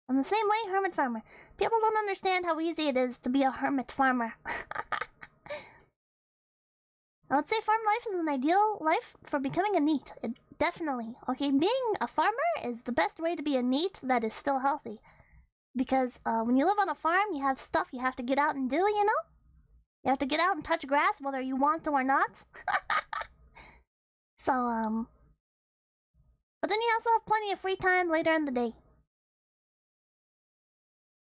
I'm the same way, hermit farmer. People don't understand how easy it is to be a hermit farmer. I would say farm life is an ideal life for becoming a neat. Definitely. Okay, being a farmer is the best way to be a neat that is still healthy. Because when you live on a farm, you have stuff you have to get out and do, you know? You have to get out and touch grass whether you want to or not. So, but then you also have plenty of free time later in the day.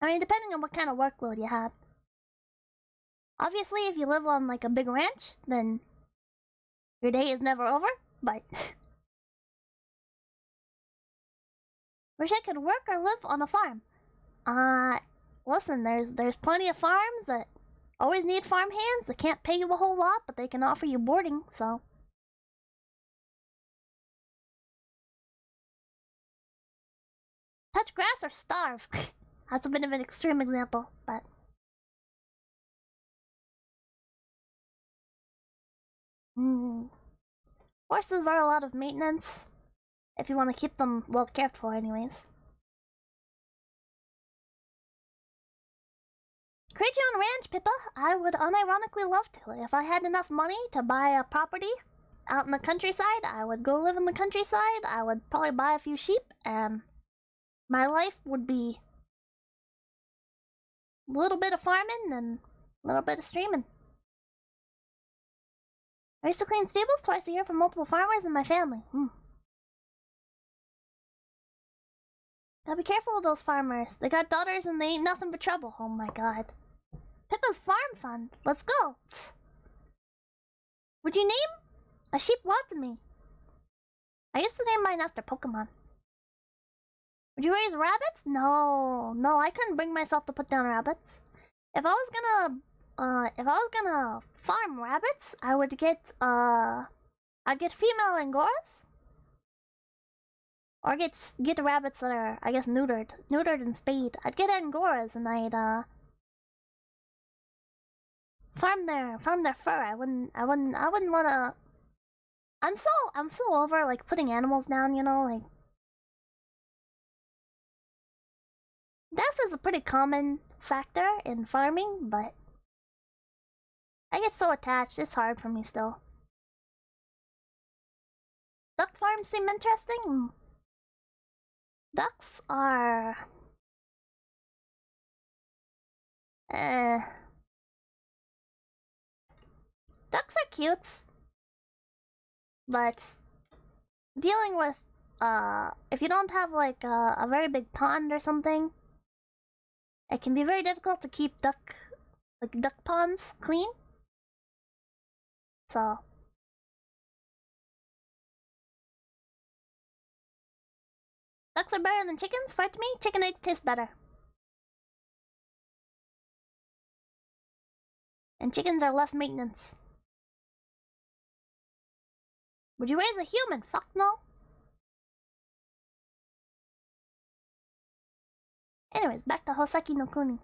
I mean, depending on what kind of workload you have. Obviously, if you live on, like, a big ranch, then your day is never over, but wish I could work or live on a farm. Listen, there's plenty of farms that always need farm hands that can't pay you a whole lot, but they can offer you boarding, so. Touch grass or starve. That's a bit of an extreme example, but. Horses are a lot of maintenance, if you want to keep them well cared for anyways. Create your own ranch, Pippa. I would unironically love to. If I had enough money to buy a property out in the countryside, I would go live in the countryside. I would probably buy a few sheep, and my life would be a little bit of farming and a little bit of streaming. I used to clean stables twice a year for multiple farmers in my family. Gotta be careful of those farmers. They got daughters and they ain't nothing but trouble. Oh my god. Pippa's farm fund. Let's go. Would you name a sheep 𝐶𝑯𝑨𝒀𝑆? I used to name mine after Pokemon. Would you raise rabbits? No, I couldn't bring myself to put down rabbits. If I was gonna farm rabbits, I would get I'd get female Angoras. Or get rabbits that are, I guess, neutered and spayed. I'd get Angoras and I'd farm their fur. I wouldn't wanna. I'm so over like putting animals down, you know, like. Death is a pretty common factor in farming, but I get so attached, it's hard for me still. duck farms seem interesting. Ducks are... Ducks are cute. But dealing with, if you don't have like a very big pond or something, it can be very difficult to keep duck ponds clean. So ducks are better than chickens. For me, chicken eggs taste better. And chickens are less maintenance. Would you raise a human? Fuck no. Anyways, back to Houseki no Kuni.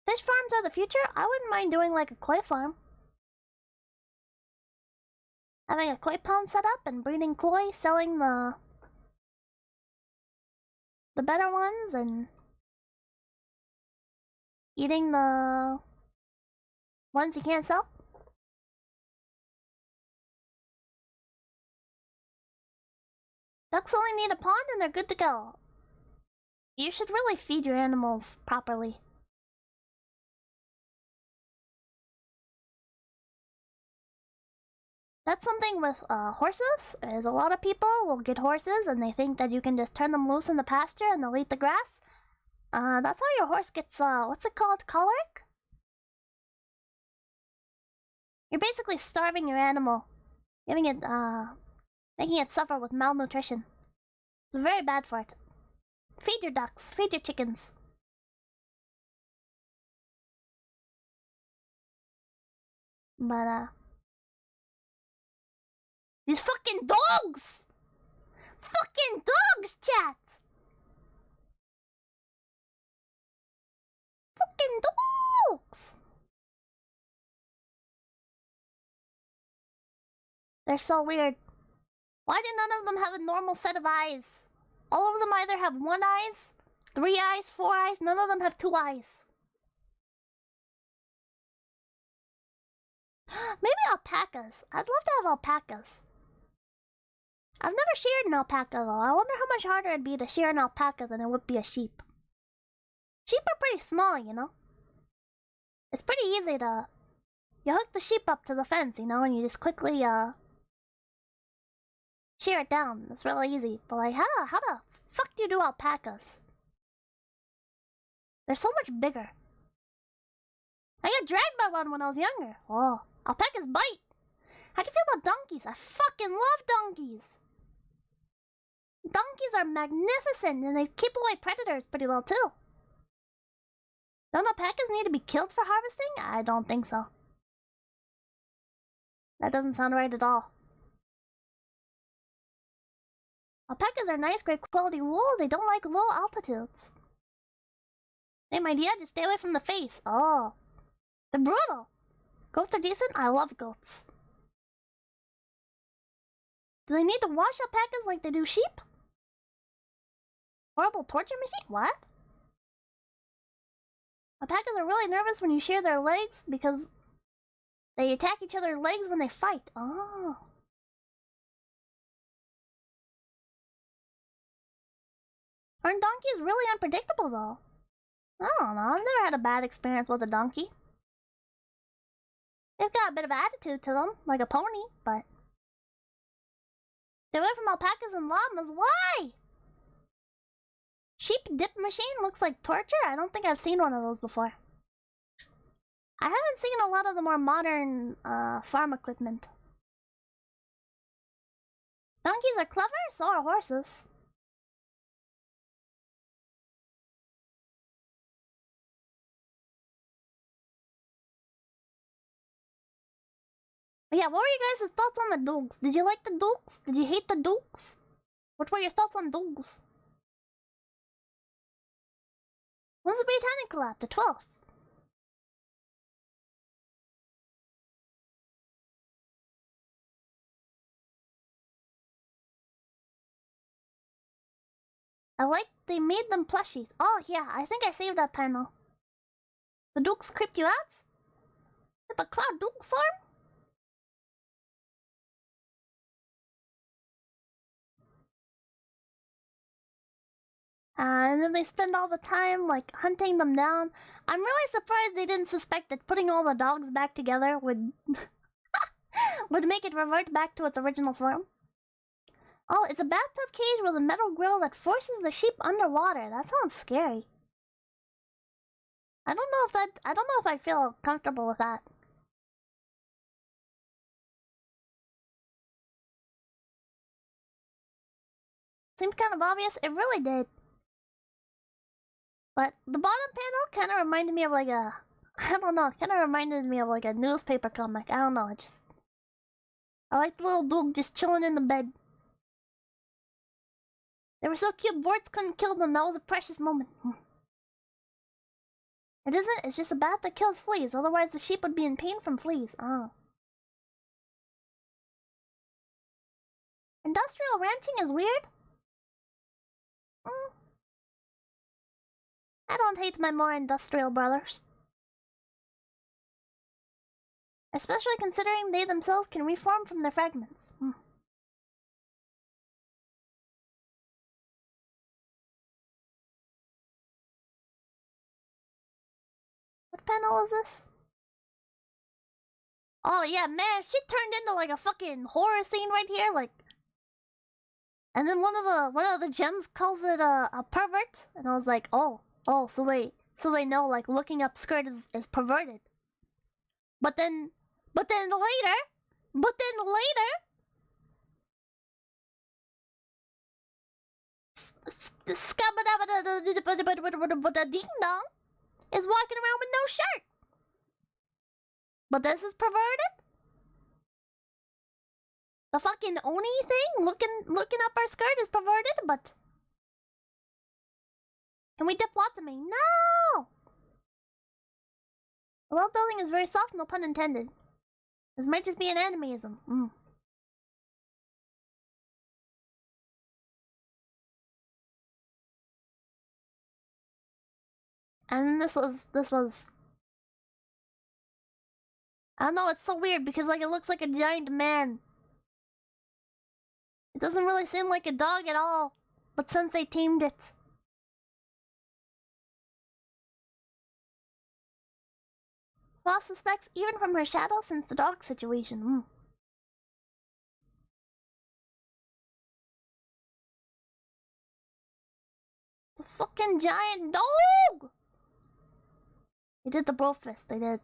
Fish farms are the future. I wouldn't mind doing like a koi farm. Having a koi pond set up and breeding koi, selling the better ones and eating the ones you can't sell. Ducks only need a pond and they're good to go. You should really feed your animals properly. That's something with horses, is a lot of people will get horses and they think that you can just turn them loose in the pasture and they'll eat the grass. That's how your horse gets, what's it called? Choleric? You're basically starving your animal. Giving it, making it suffer with malnutrition. It's very bad for it. Feed your ducks, feed your chickens. But, these fucking dogs! Fucking dogs, chat! Fucking dogs! They're so weird. Why do none of them have a normal set of eyes? All of them either have 1 eye, 3 eyes, 4 eyes, none of them have 2 eyes. Maybe alpacas. I'd love to have alpacas. I've never sheared an alpaca though. I wonder how much harder it'd be to shear an alpaca than it would be a sheep. Sheep are pretty small, you know? It's pretty easy to... You hook the sheep up to the fence, you know, and you just quickly, shear it down. It's really easy. But like, how the fuck do you do alpacas? They're so much bigger. I got dragged by one when I was younger. Oh, alpacas bite. How do you feel about donkeys? I fucking love donkeys. Donkeys are magnificent and they keep away predators pretty well too. Don't alpacas need to be killed for harvesting? I don't think so. That doesn't sound right at all. Alpacas are nice, great quality wool. They don't like low altitudes. Same idea, just stay away from the face. Oh. They're brutal. Goats are decent. I love goats. Do they need to wash alpacas like they do sheep? Horrible torture machine? What? Alpacas are really nervous when you shear their legs because they attack each other's legs when they fight. Oh. Aren't donkeys really unpredictable though? I don't know. I've never had a bad experience with a donkey. They've got a bit of attitude to them, like a pony, but... Stay away from alpacas and llamas. Why? Sheep dip machine looks like torture? I don't think I've seen one of those before. I haven't seen a lot of the more modern farm equipment. Donkeys are clever, so are horses. But yeah, what were you guys' thoughts on the dogs? Did you like the dogs? Did you hate the dogs? What were your thoughts on dogs? When's the Botanic Collab? The 12th. I like they made them plushies. Oh yeah, I think I saved that panel. The dogs creeped you out? Have a cloud dog farm? And then they spend all the time, like, hunting them down. I'm really surprised they didn't suspect that putting all the dogs back together would... would make it revert back to its original form. Oh, it's a bathtub cage with a metal grill that forces the sheep underwater. That sounds scary. I don't know if I feel comfortable with that. Seemed kind of obvious. It really did. But the bottom panel kind of reminded me of like a... I don't know, it kind of reminded me of like a newspaper comic. I don't know, it just... I like the little dog just chilling in the bed. They were so cute, boards couldn't kill them. That was a precious moment. It isn't, it's just a bat that kills fleas. Otherwise the sheep would be in pain from fleas. Oh. Industrial ranching is weird? I don't hate my more industrial brothers. Especially considering they themselves can reform from their fragments. What panel is this? Oh yeah, man, shit turned into like a fucking horror scene right here, like. And then one of the gems calls it a pervert, and I was like, oh, so they know like looking up skirt is perverted. But then later, ding dong is walking around with no shirt. But this is perverted? The fucking Oni thing looking up our skirt is perverted, but can we diplotomy? No! The world building is very soft, no pun intended. This might just be an animism. And then this was I don't know, it's so weird because like it looks like a giant man. It doesn't really seem like a dog at all, but Sensei tamed it. Boss suspects even from her shadow since the dog situation. The fucking giant dog! They did the bro fist, they did.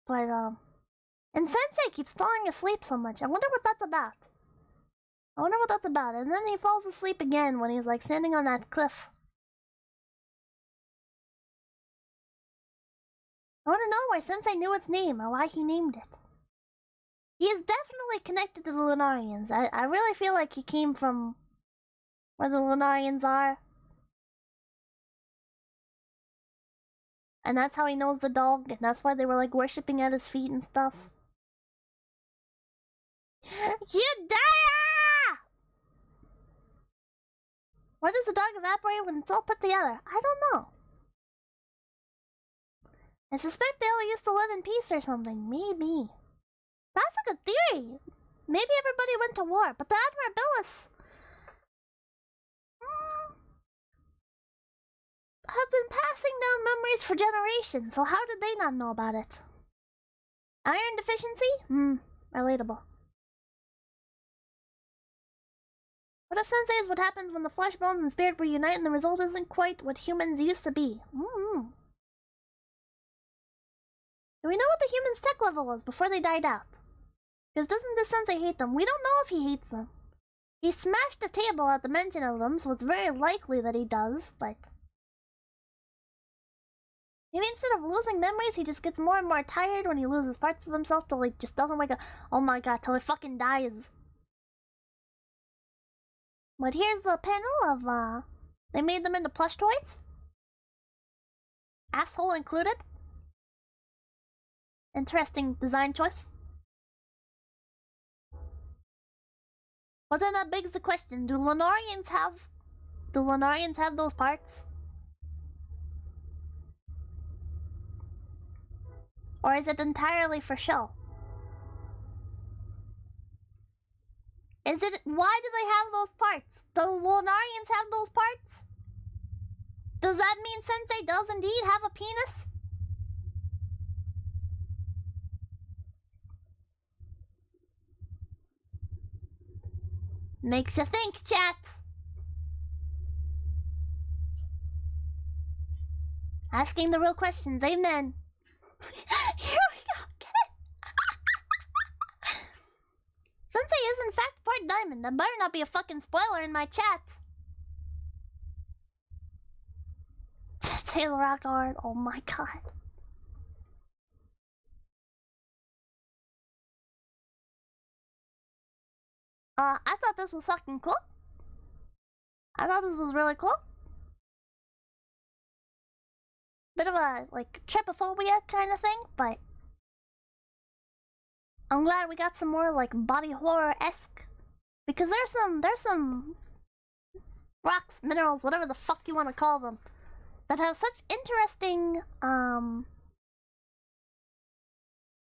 But, and Sensei keeps falling asleep so much. I wonder what that's about. And then he falls asleep again when he's like standing on that cliff. I want to know why Sensei knew its name or why he named it. He is definitely connected to the Lunarians. I really feel like he came from where the Lunarians are. And that's how he knows the dog, and that's why they were like worshipping at his feet and stuff. Yudaya! Why does the dog evaporate when it's all put together? I don't know. I suspect they all used to live in peace or something. Maybe. That's a good theory. Maybe everybody went to war, but the Admirabilis have been passing down memories for generations, so how did they not know about it? Iron deficiency? Relatable. What if Sensei is what happens when the flesh, bones, and spirit reunite and the result isn't quite what humans used to be? Do we know what the humans' tech level was before they died out? Because doesn't the Sensei hate them? We don't know if he hates them. He smashed the table at the mention of them, so it's very likely that he does, but... maybe instead of losing memories, he just gets more and more tired when he loses parts of himself till he just doesn't wake up. Oh my god, till he fucking dies. But here's the panel of, they made them into plush toys. Asshole included. Interesting design choice. But then that begs the question, do Lunarians have those parts? Or is it entirely for show? Is it? Why do they have those parts? The Lunarians have those parts? Does that mean Sensei does indeed have a penis? Makes you think, chat. Asking the real questions, amen. Here we go again. Sensei is in fact part diamond. That better not be a fucking spoiler in my chat. Taylor Rockard, oh my god. I thought this was fucking cool. I thought this was really cool. Bit of a, like, trypophobia kind of thing, but I'm glad we got some more, like, body horror-esque. Because there's some rocks, minerals, whatever the fuck you want to call them, that have such interesting,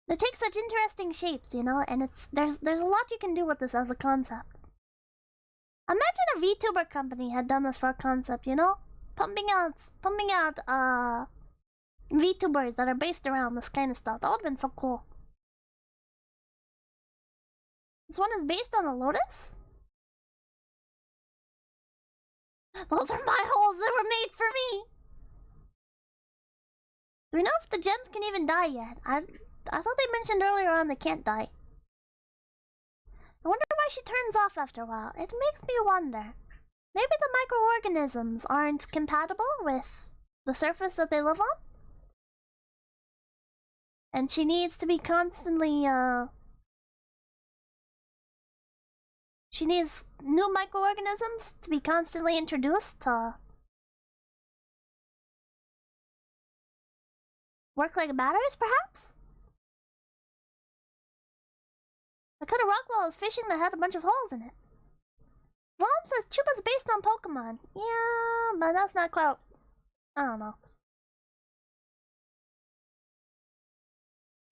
they take such interesting shapes, you know, and there's a lot you can do with this as a concept. Imagine a VTuber company had done this for a concept, you know? Pumping out VTubers that are based around this kind of stuff. That would have been so cool. This one is based on a lotus? Those are my holes that were made for me! Do we know if the gems can even die yet? I thought they mentioned earlier on they can't die. I wonder why she turns off after a while. It makes me wonder. Maybe the microorganisms aren't compatible with the surface that they live on? And she needs to be constantly, she needs new microorganisms to be constantly introduced to work like batteries, perhaps? I cut a rock while I was fishing that had a bunch of holes in it. Mom says Chupa's based on Pokemon. Yeah, but that's not quite... I don't know.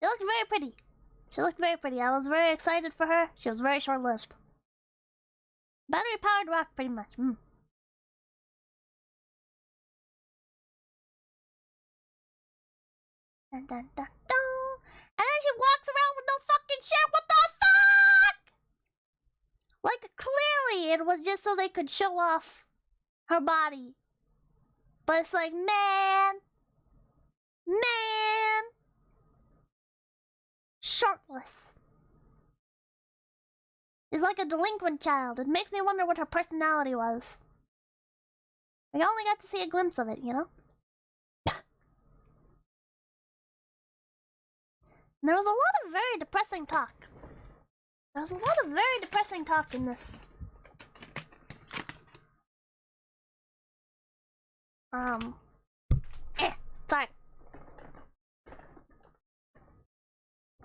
She looked very pretty. She looked very pretty. I was very excited for her. She was very short-lived. Battery-powered rock, pretty much. Dun, dun, dun, dun. And then she walks around with no fucking shirt. What the fuck? Like, clearly it was just so they could show off her body. But it's like, man. Shirtless. She's like a delinquent child. It makes me wonder what her personality was. We only got to see a glimpse of it, you know? There was a lot of very depressing talk. There was a lot of very depressing talk in this. Sorry.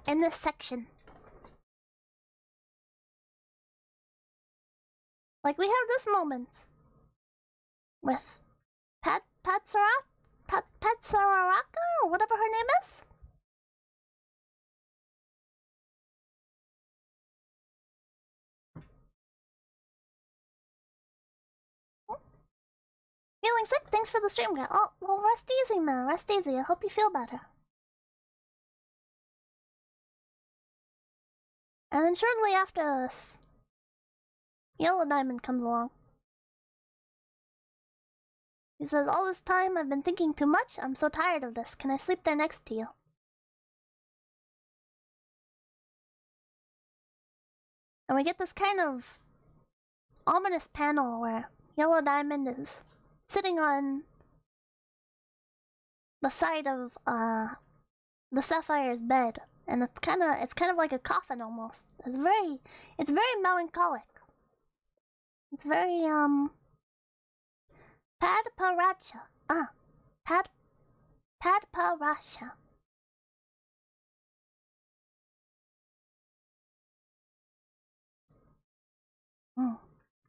In this section. Like, we have this moment with Patsaraka, or whatever her name is. Feeling sick? Thanks for the stream, guy. Oh, well, rest easy, man. Rest easy. I hope you feel better. And then shortly after this, Yellow Diamond comes along. He says, all this time I've been thinking too much. I'm so tired of this. Can I sleep there next to you? And we get this kind of ominous panel where Yellow Diamond is sitting on the side of the Sapphire's bed, and it's kind of like a coffin almost. It's very melancholic. It's very Padparacha. Padparacha.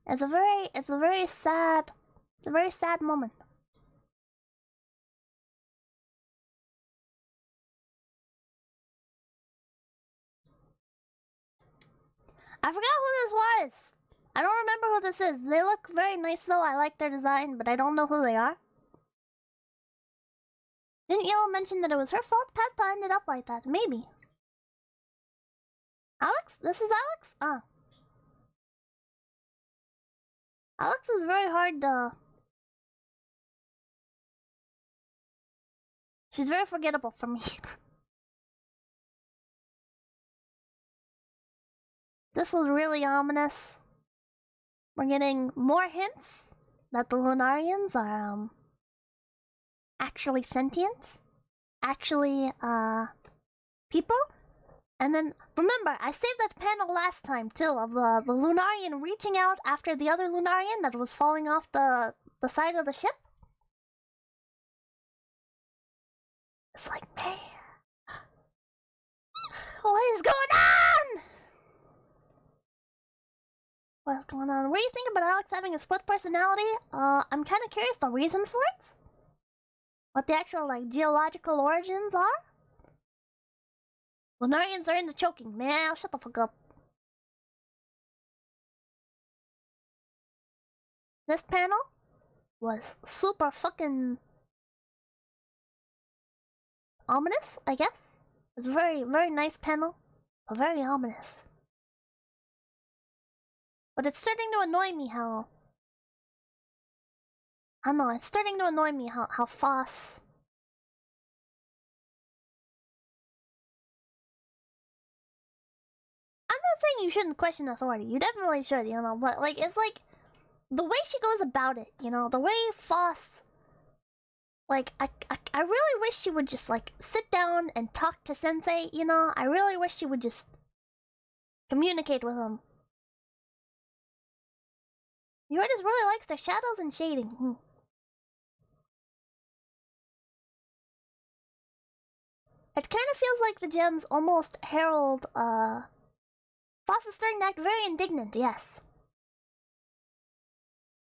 It's a very sad moment. I forgot who this was. I don't remember who this is. They look very nice though. I like their design, but I don't know who they are. Didn't Yellow mention that it was her fault? Pippa ended up like that. Maybe. Alex? This is Alex? Ah. Alex is very hard to... She's very forgettable for me. This was really ominous. We're getting more hints that the Lunarians are, actually sentient. Actually, people. And then, remember, I saved that panel last time, too, of the Lunarian reaching out after the other Lunarian that was falling off the side of the ship. It's like, man, what is going on? What's going on? What do you think about Alex having a split personality? I'm kind of curious the reason for it. What the actual, like, geological origins are. Lunarians are into choking. Man, shut the fuck up. This panel was super fucking ominous, I guess. It's a very, very nice panel, but very ominous. But it's starting to annoy me how... I don't know, it's starting to annoy me how 𝐶𝑯𝑨𝒀𝑃... I'm not saying you shouldn't question authority, you definitely should, you know, but like, it's like... The way she goes about it, you know, the way 𝐶𝑯𝑨... Like, I really wish she would just, like, sit down and talk to Sensei, you know? I really wish she would just... communicate with him. The artist really likes their shadows and shading. It kind of feels like the gems almost herald, 𝐶𝑯𝑨 is starting to act very indignant, yes.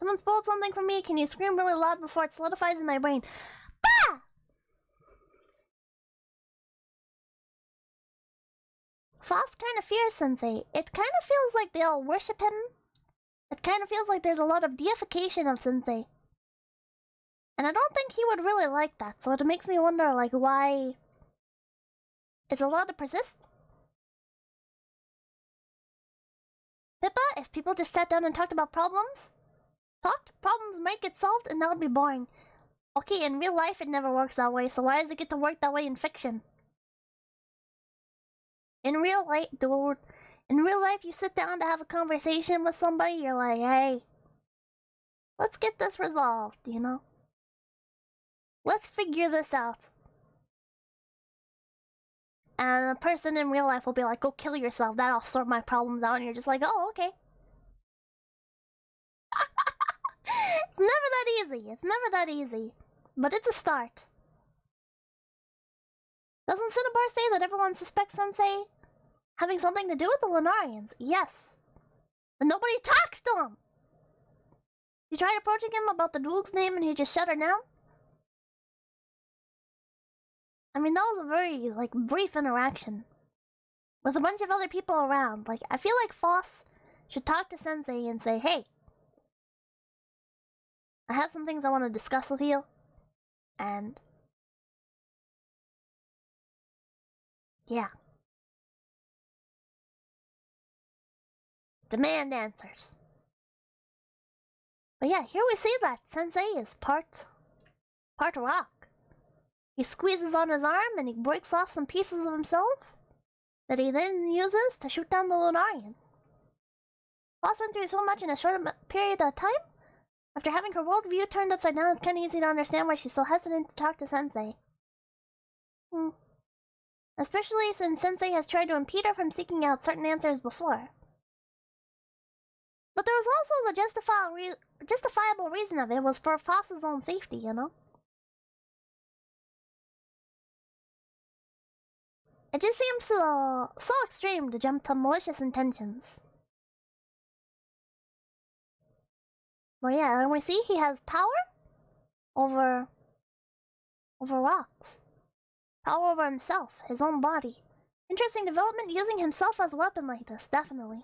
Someone spoiled something for me. Can you scream really loud before it solidifies in my brain? Bah! 𝐶𝑯𝑨 kind of fears Sensei. It kind of feels like they all worship him. It kind of feels like there's a lot of deification of Sensei. And I don't think he would really like that, so it makes me wonder, like, why... It's allowed to persist? Pippa, if people just sat down and talked about problems... Problems might get solved and that would be boring. Okay, in real life it never works that way, so why does it get to work that way in fiction? In real life, dude... In real life, you sit down to have a conversation with somebody, you're like, hey... Let's get this resolved, you know? Let's figure this out. And a person in real life will be like, go kill yourself, that'll sort my problems out, and you're just like, oh, okay. It's never that easy, it's never that easy. But it's a start. Doesn't Cinnabar say that everyone suspects Sensei having something to do with the Lunarians? Yes. But nobody talks to him! You tried approaching him about the 𝐿𝐿𝐺's name and he just shut her down? I mean, that was a very, like, brief interaction. With a bunch of other people around. Like, I feel like 𝐶𝑯𝑨 should talk to Sensei and say, hey, I have some things I want to discuss with you. And... yeah. Demand answers. But yeah, here we see that Sensei is part rock. He squeezes on his arm and he breaks off some pieces of himself that he then uses to shoot down the Lunarian. 𝐶𝑯𝑨 went through so much in a short period of time. After having her worldview turned upside down, it's kinda easy to understand why she's so hesitant to talk to Sensei. Especially since Sensei has tried to impede her from seeking out certain answers before. But there was also the justifiable reason of it was for 𝐶𝑯𝑥's own safety, you know? It just seems so extreme to jump to malicious intentions. Well, yeah, and we see he has power over rocks. Power over himself, his own body. Interesting development using himself as a weapon like this, definitely.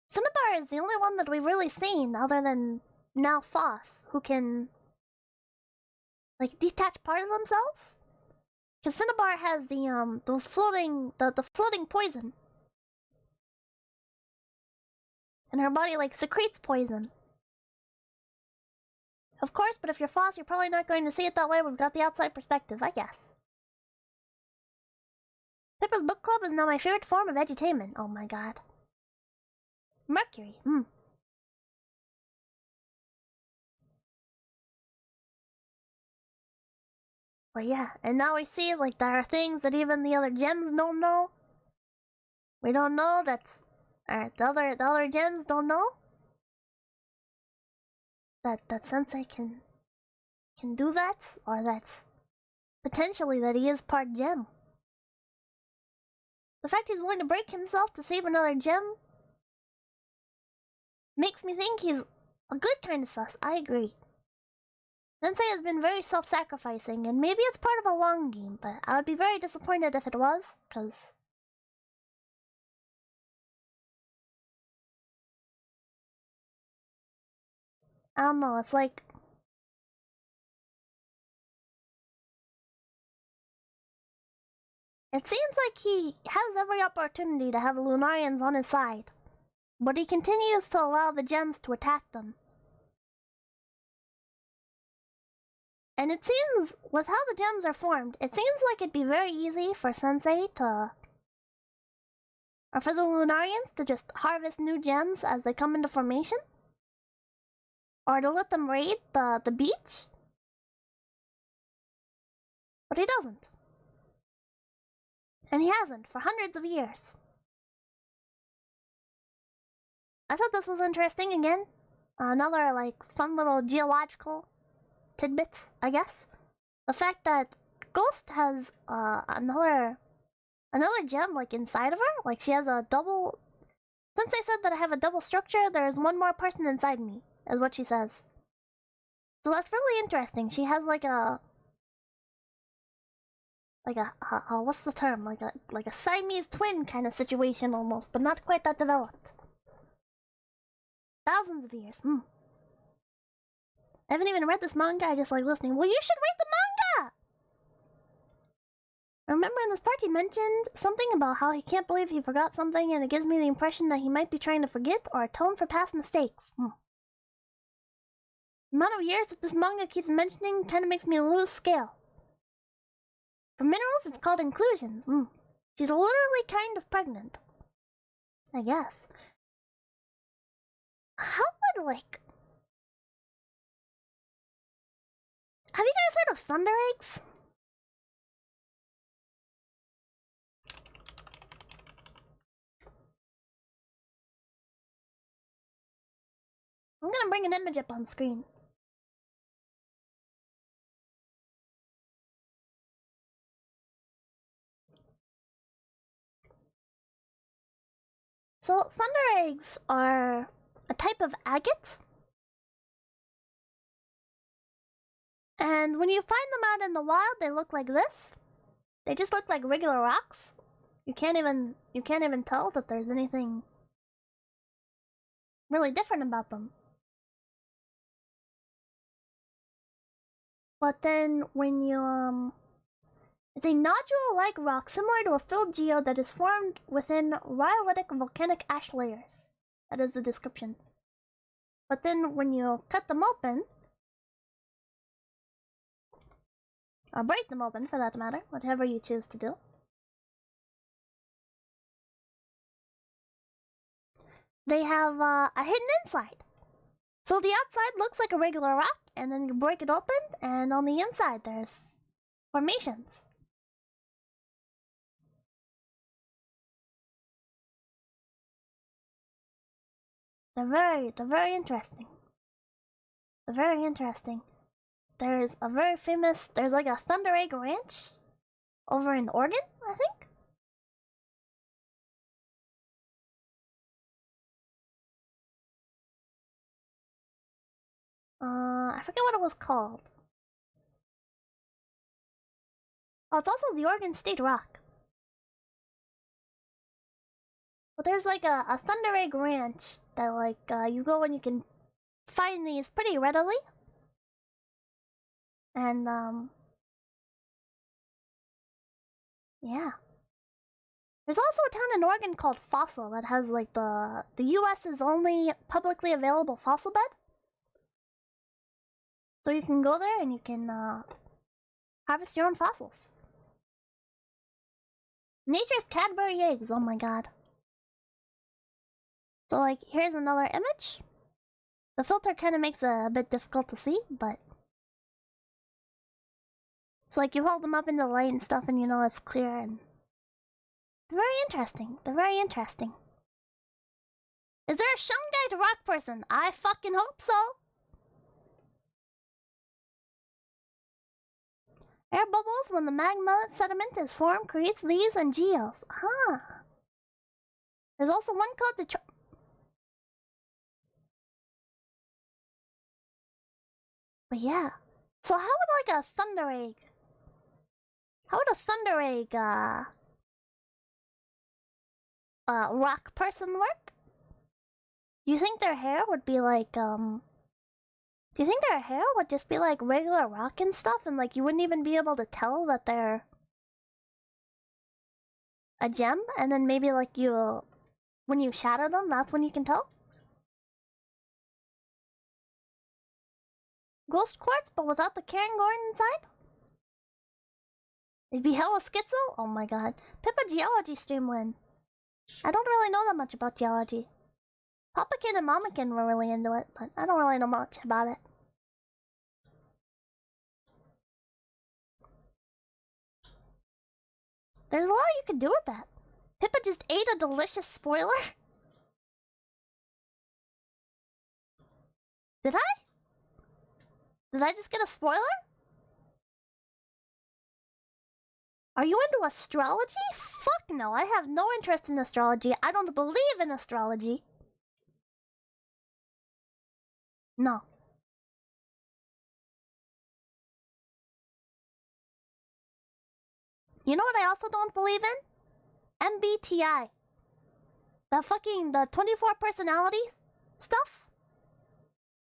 Cinnabar is the only one that we've really seen, other than now Foss, who can like detach part of themselves. Because Cinnabar has the those floating the floating poison. And her body like secretes poison. Of course, but if you're Foss, you're probably not going to see it that way. We've got the outside perspective, I guess. Pippa's book club is now my favorite form of edutainment. Oh my god. Mercury, But yeah, and now we see like there are things that even the other gems don't know. We don't know that the other gems don't know that Sensei can do that, or that potentially that he is part gem. The fact he's willing to break himself to save another gem makes me think he's a good kind of sus. I agree. Sensei has been very self-sacrificing, and maybe it's part of a long game, but I would be very disappointed if it was, because I don't know, it's like it seems like he has every opportunity to have the Lunarians on his side, but he continues to allow the gems to attack them. And it seems, with how the gems are formed, it seems like it'd be very easy for Sensei to... or for the Lunarians to just harvest new gems as they come into formation? Or to let them raid the beach? But he doesn't. And he hasn't for hundreds of years. I thought this was interesting again. Another, like, fun little geological tidbit, I guess. The fact that Ghost has another gem like inside of her. Like she has a double. Since I said that I have a double structure, there's one more person inside me, is what she says. So that's really interesting. She has like a what's the term? Like a Siamese twin kind of situation almost, but not quite that developed. Thousands of years. I haven't even read this manga, I just like listening. Well, you should read the manga! Remember in this part he mentioned something about how he can't believe he forgot something, and it gives me the impression that he might be trying to forget or atone for past mistakes. The amount of years that this manga keeps mentioning kind of makes me lose scale. For minerals, it's called inclusions. She's literally kind of pregnant. I guess. How would, like... Have you guys heard of thunder eggs? I'm gonna bring an image up on screen. So, thunder eggs are a type of agate. And when you find them out in the wild, they look like this. They just look like regular rocks. You can't even tell that there's anything really different about them. But then when you it's a nodule-like rock similar to a filled geode that is formed within rhyolitic volcanic ash layers. That is the description. But then when you cut them open, or break them open for that matter, whatever you choose to do, they have a hidden inside. So the outside looks like a regular rock, and then you break it open, and on the inside there's formations. They're very interesting. They're very interesting. There's a very famous, there's like a Thunder Egg Ranch over in Oregon, I think? I forget what it was called. Oh, it's also the Oregon State Rock. But there's like a Thunder Egg Ranch that like you go and you can find these pretty readily. And yeah. There's also a town in Oregon called Fossil that has like the US's only publicly available fossil bed. So you can go there and you can harvest your own fossils. Nature's Cadbury eggs, oh my god. So like, here's another image. The filter kind of makes it a bit difficult to see, but... It's like you hold them up in the light and stuff and you know it's clear and... They're very interesting. They're very interesting. Is there a shungai to rock person? I fucking hope so! Air bubbles, when the magma sediment is formed, creates these and geos. Huh. There's also one called the But yeah. So how would like a thunder egg... How would a thunder egg, rock person work? Do you think their hair would be like, Do you think their hair would just be like regular rock and stuff and like you wouldn't even be able to tell that they're a gem? And then maybe like you... When you shatter them, that's when you can tell? Ghost quartz, but without the Cairngorn inside? It'd be hella schizo? Oh my god. Pippa geology stream win. I don't really know that much about geology. Papakin and Mamakin were really into it, but I don't really know much about it. There's a lot you can do with that. Pippa just ate a delicious spoiler? Did I? Did I just get a spoiler? Are you into astrology? Fuck no, I have no interest in astrology. I don't believe in astrology. No. You know what I also don't believe in? MBTI. The 24 personality stuff?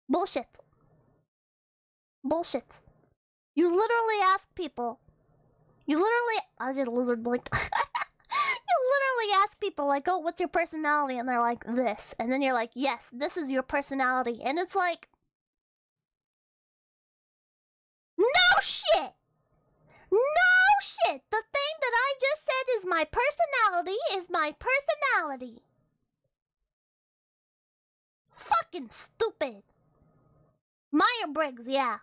Bullshit. Bullshit. You literally ask people. I did a lizard blink. You literally ask people like, oh, what's your personality? And they're like, this. And then you're like, yes, this is your personality. And it's like... No shit! No shit! The thing that I just said is my personality. Fucking stupid. Myers-Briggs, yeah.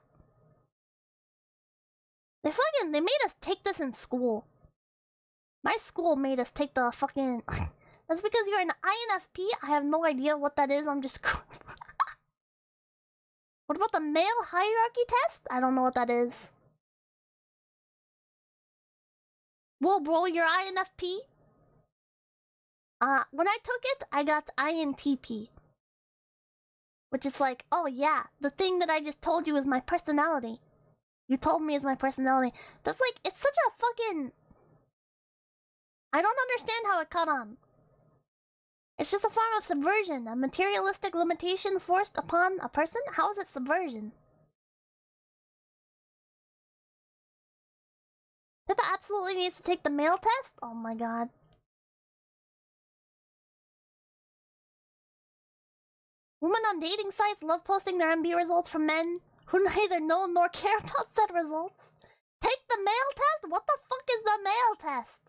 They made us take this in school. My school made us take the fucking... That's because you're an INFP? I have no idea what that is, I'm just... What about the male hierarchy test? I don't know what that is. Whoa, bro, you're INFP? When I took it, I got INTP. Which is like, oh yeah, the thing that I just told you is my personality. You told me is my personality. That's like, it's such a fucking... I don't understand how it caught on. It's just a form of subversion, a materialistic limitation forced upon a person? How is it subversion? Pippa absolutely needs to take the male test? Oh my god. Women on dating sites love posting their MB results for men who neither know nor care about said results. Take the male test? What the fuck is the male test?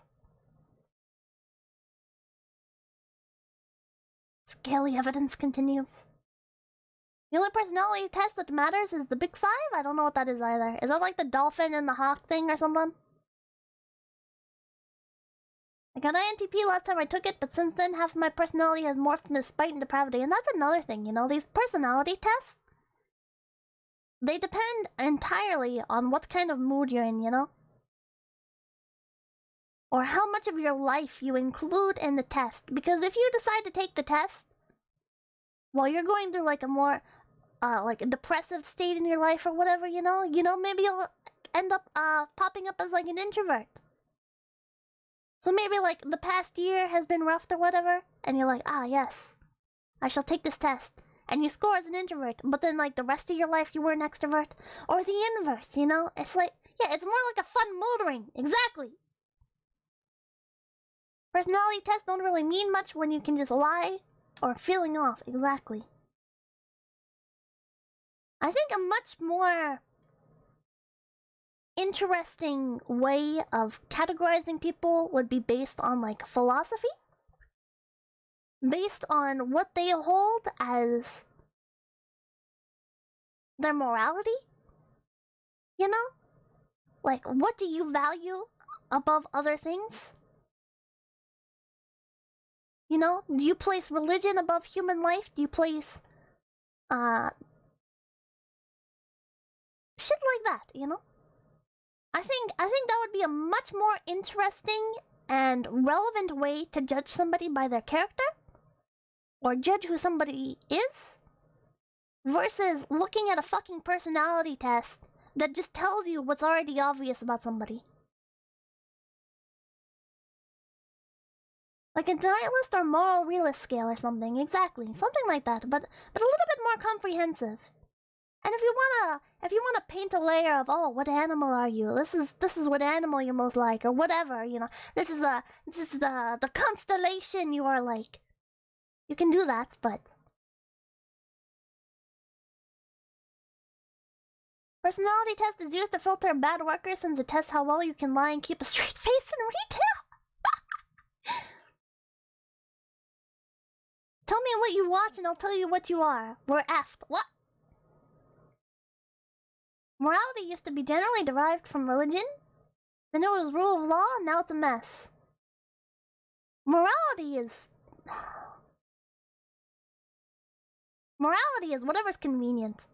Scaly evidence continues. The only personality test that matters is the Big Five? I don't know what that is either. Is that like the dolphin and the hawk thing or something? I got INTP last time I took it, but since then half of my personality has morphed into spite and depravity. And that's another thing, you know, these personality tests, they depend entirely on what kind of mood you're in, you know? Or how much of your life you include in the test. Because if you decide to take the test while you're going through like a more, like a depressive state in your life or whatever, you know, maybe you'll end up, popping up as like an introvert. So maybe like the past year has been rough or whatever, and you're like, ah, yes, I shall take this test. And you score as an introvert, but then like the rest of your life you were an extrovert. Or the inverse, you know? It's like, yeah, it's more like a fun mood ring. Exactly. Personality tests don't really mean much when you can just lie or feeling off. Exactly. I think a much more interesting way of categorizing people would be based on like philosophy. Based on what they hold as their morality. You know? Like, what do you value above other things? You know? Do you place religion above human life? Do you place, shit like that, you know? I think that would be a much more interesting and relevant way to judge somebody by their character. Or judge who somebody is. Versus looking at a fucking personality test that just tells you what's already obvious about somebody. Like a nihilist or moral realist scale or something, exactly. Something like that, but a little bit more comprehensive. And if you wanna paint a layer of, oh, what animal are you? This is what animal you're most like, or whatever, you know. This is the constellation you are like. You can do that, but personality test is used to filter bad workers since it tests how well you can lie and keep a straight face in retail. Tell me what you watch and I'll tell you what you are. We're effed. What? Morality used to be generally derived from religion. Then it was rule of law, and now it's a mess. Morality is whatever's convenient.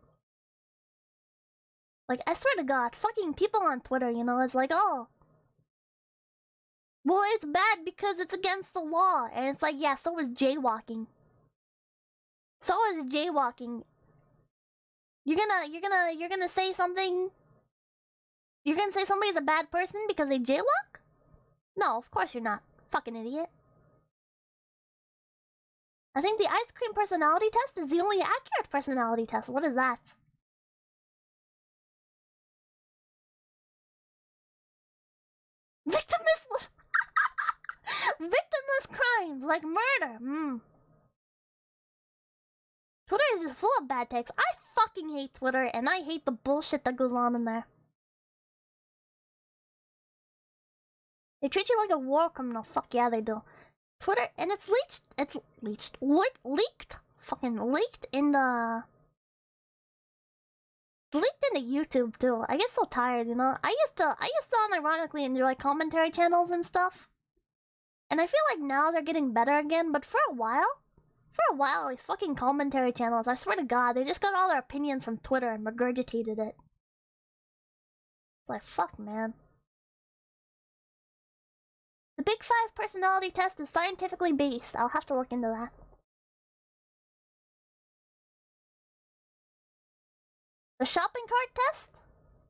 Like, I swear to God, fucking people on Twitter, you know, it's like, oh, well, it's bad because it's against the law. And it's like, yeah, so is jaywalking. So is jaywalking. You're gonna say something? You're gonna say somebody's a bad person because they jaywalk? No, of course you're not. Fucking idiot. I think the ice cream personality test is the only accurate personality test. What is that? Victimless crimes like murder. Twitter is just full of bad takes. I fucking hate Twitter, and I hate the bullshit that goes on in there. They treat you like a war criminal. Fuck yeah, they do. Twitter, and it's leaked. Fucking leaked into YouTube too. I get so tired, you know. I used to unironically enjoy commentary channels and stuff, and I feel like now they're getting better again. But for a while, these fucking commentary channels, I swear to God, they just got all their opinions from Twitter and regurgitated it. It's like, fuck, man. The Big Five personality test is scientifically based. I'll have to look into that. The shopping cart test?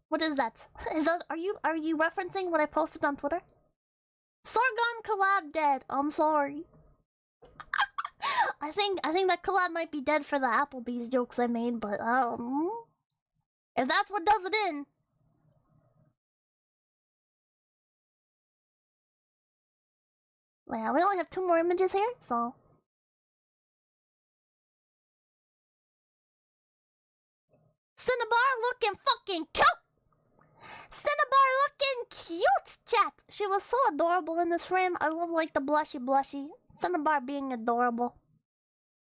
What is that? Are you referencing what I posted on Twitter? Sorgon collab dead. I'm sorry. I think that collab might be dead for the Applebee's jokes I made, but if that's what does it in. Yeah, we only have 2 more images here, so Cinnabar looking fucking cute! Cinnabar looking cute, chat! She was so adorable in this frame. I love, like, the blushy. Cinnabar being adorable.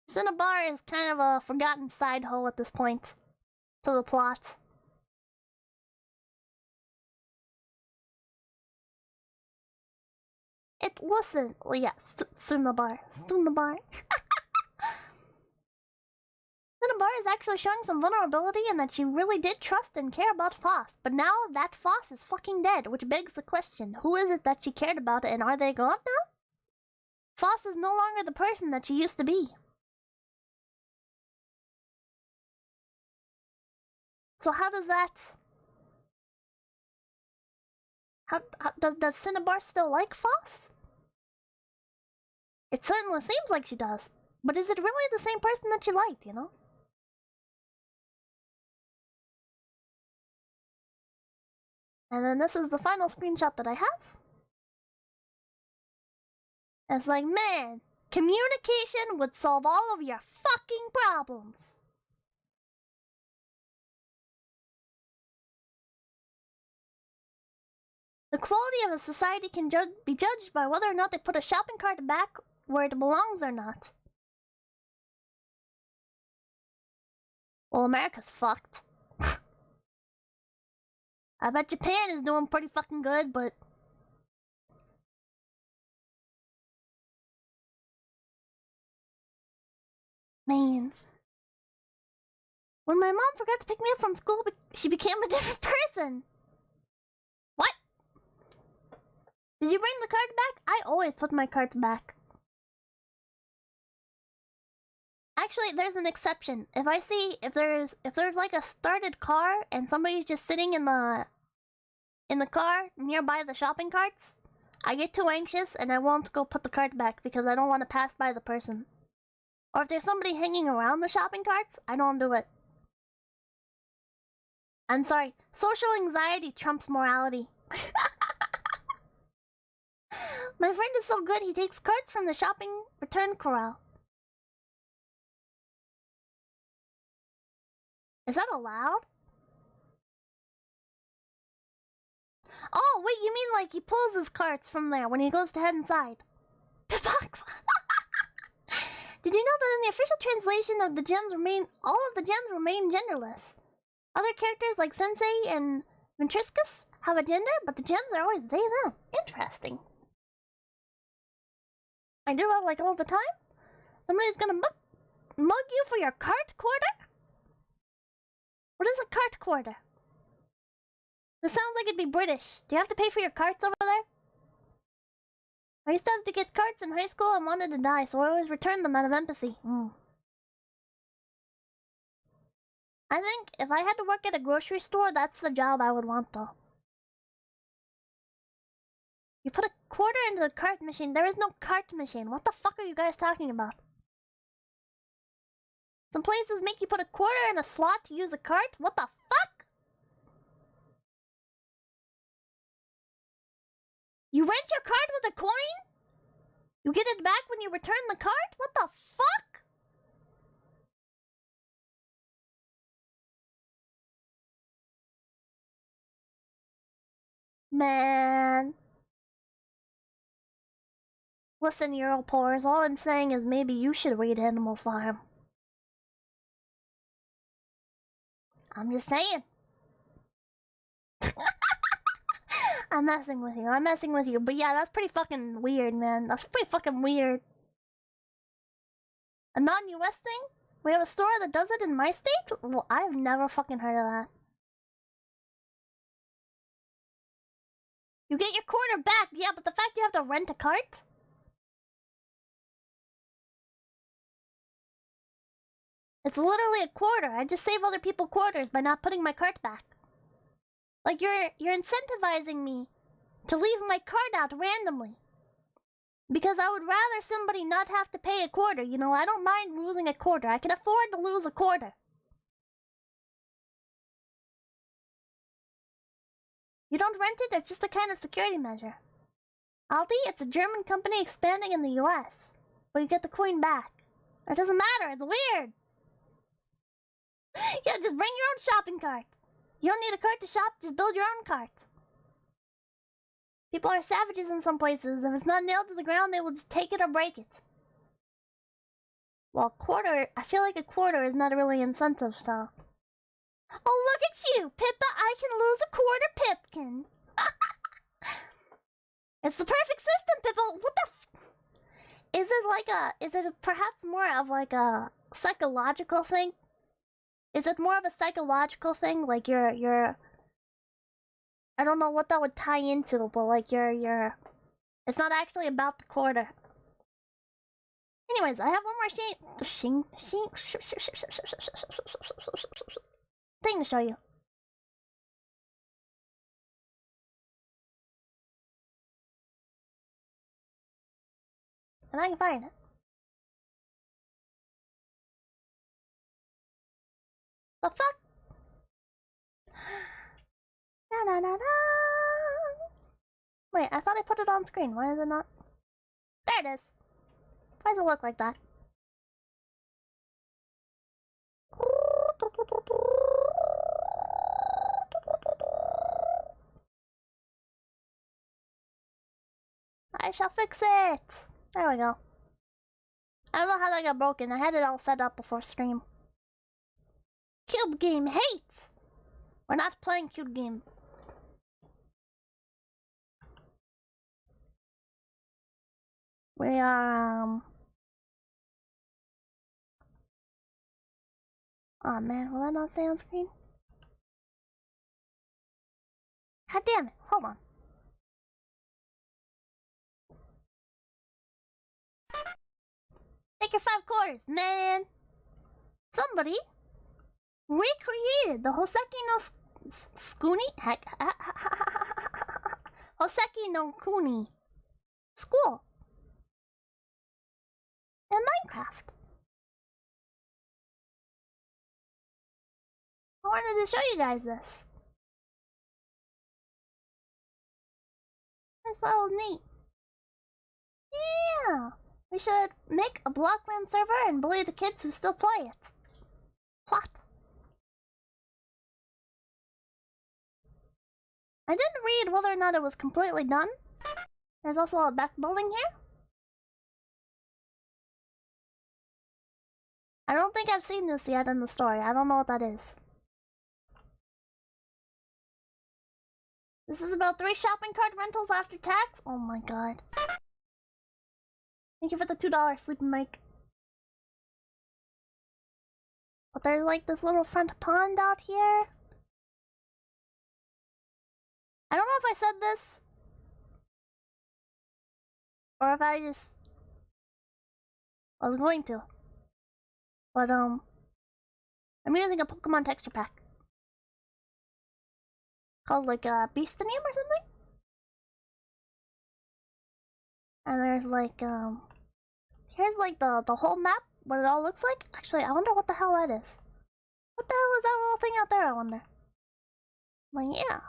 Cinnabar is kind of a forgotten side hoe at this point to the plot. Listen, yes, Cinnabar. Cinnabar is actually showing some vulnerability in that she really did trust and care about Foss, but now that Foss is fucking dead, which begs the question, who is it that she cared about and are they gone now? Foss is no longer the person that she used to be. So how does that... Does Cinnabar still like Foss? It certainly seems like she does. But is it really the same person that she liked, you know? And then this is the final screenshot that I have. It's like, man, communication would solve all of your fucking problems. The quality of a society can be judged by whether or not they put a shopping cart back where it belongs or not. Well, America's fucked. I bet Japan is doing pretty fucking good, but... Man. When my mom forgot to pick me up from school, she became a different person. What? Did you bring the cart back? I always put my carts back. Actually, there's an exception. If I see if there's like a started car and somebody's just sitting in the car nearby the shopping carts, I get too anxious and I won't go put the cart back because I don't want to pass by the person. Or if there's somebody hanging around the shopping carts, I don't do it. I'm sorry, social anxiety trumps morality. My friend is so good, he takes carts from the shopping return corral. Is that allowed? Oh, wait, you mean like he pulls his carts from there when he goes to head inside? Did you know that in the official translation of the gems all of the gems remain genderless? Other characters like Sensei and Ventriscus have a gender, but the gems are always they, them. Interesting. I do that like all the time? Somebody's gonna mug you for your cart quarter? What is a cart quarter? This sounds like it'd be British. Do you have to pay for your carts over there? I used to have to get carts in high school and wanted to die, so I always returned them out of empathy. I think if I had to work at a grocery store, that's the job I would want, though. You put a quarter into the cart machine. There is no cart machine. What the fuck are you guys talking about? Some places make you put a quarter in a slot to use a cart? What the fuck? You rent your cart with a coin? You get it back when you return the cart? What the fuck? Man. Listen, Europores, all I'm saying is maybe you should read Animal Farm. I'm just saying. I'm messing with you. I'm messing with you. But yeah, that's pretty fucking weird, man. That's pretty fucking weird. A non-US thing? We have a store that does it in my state? Well, I've never fucking heard of that. You get your quarter back, yeah, but the fact you have to rent a cart? It's literally a quarter. I just save other people quarters by not putting my cart back. Like, you're incentivizing me to leave my cart out randomly. Because I would rather somebody not have to pay a quarter, you know? I don't mind losing a quarter. I can afford to lose a quarter. You don't rent it, it's just a kind of security measure. Aldi, it's a German company expanding in the US, where you get the coin back. It doesn't matter, it's weird. Yeah, just bring your own shopping cart. You don't need a cart to shop, just build your own cart. People are savages in some places. If it's not nailed to the ground, they will just take it or break it. Well, quarter, I feel like a quarter is not really incentive, so... Oh, look at you, Pippa! I can lose a quarter, Pipkin! It's the perfect system, Pippa! What the f... Is it perhaps more of like a psychological thing? Is it more of a psychological thing? Like you're... I don't know what that would tie into, but like you're... It's not actually about the quarter. Anyways, I have one more thing to show you. if I can find it. The fuck? Na na na na. Wait, I thought I put it on screen. Why is it not? There it is. Why does it look like that? I shall fix it. There we go. I don't know how that got broken. I had it all set up before stream. Cube game hates. We're not playing cube game. We are oh man, will that not stay on screen? God damn it! Hold on. Take your 5 quarters, man. Somebody recreated the Houseki no Kuni Houseki no Kuni school in Minecraft. I wanted to show you guys this. I thought it was neat. Yeah, we should make a Blockland server and bully the kids who still play it. What? I didn't read whether or not it was completely done. There's also a back building here. I don't think I've seen this yet in the story. I don't know what that is. This is about 3 shopping cart rentals after tax? Oh my god. Thank you for the $2 sleeping mic. But there's like this little front pond out here. I don't know if I said this. Or if I was going to. But I'm using a Pokemon texture pack. Called like Beastinium or something? And there's like here's like the whole map, what it all looks like. Actually, I wonder what the hell that is. What the hell is that little thing out there, I wonder? Like, yeah.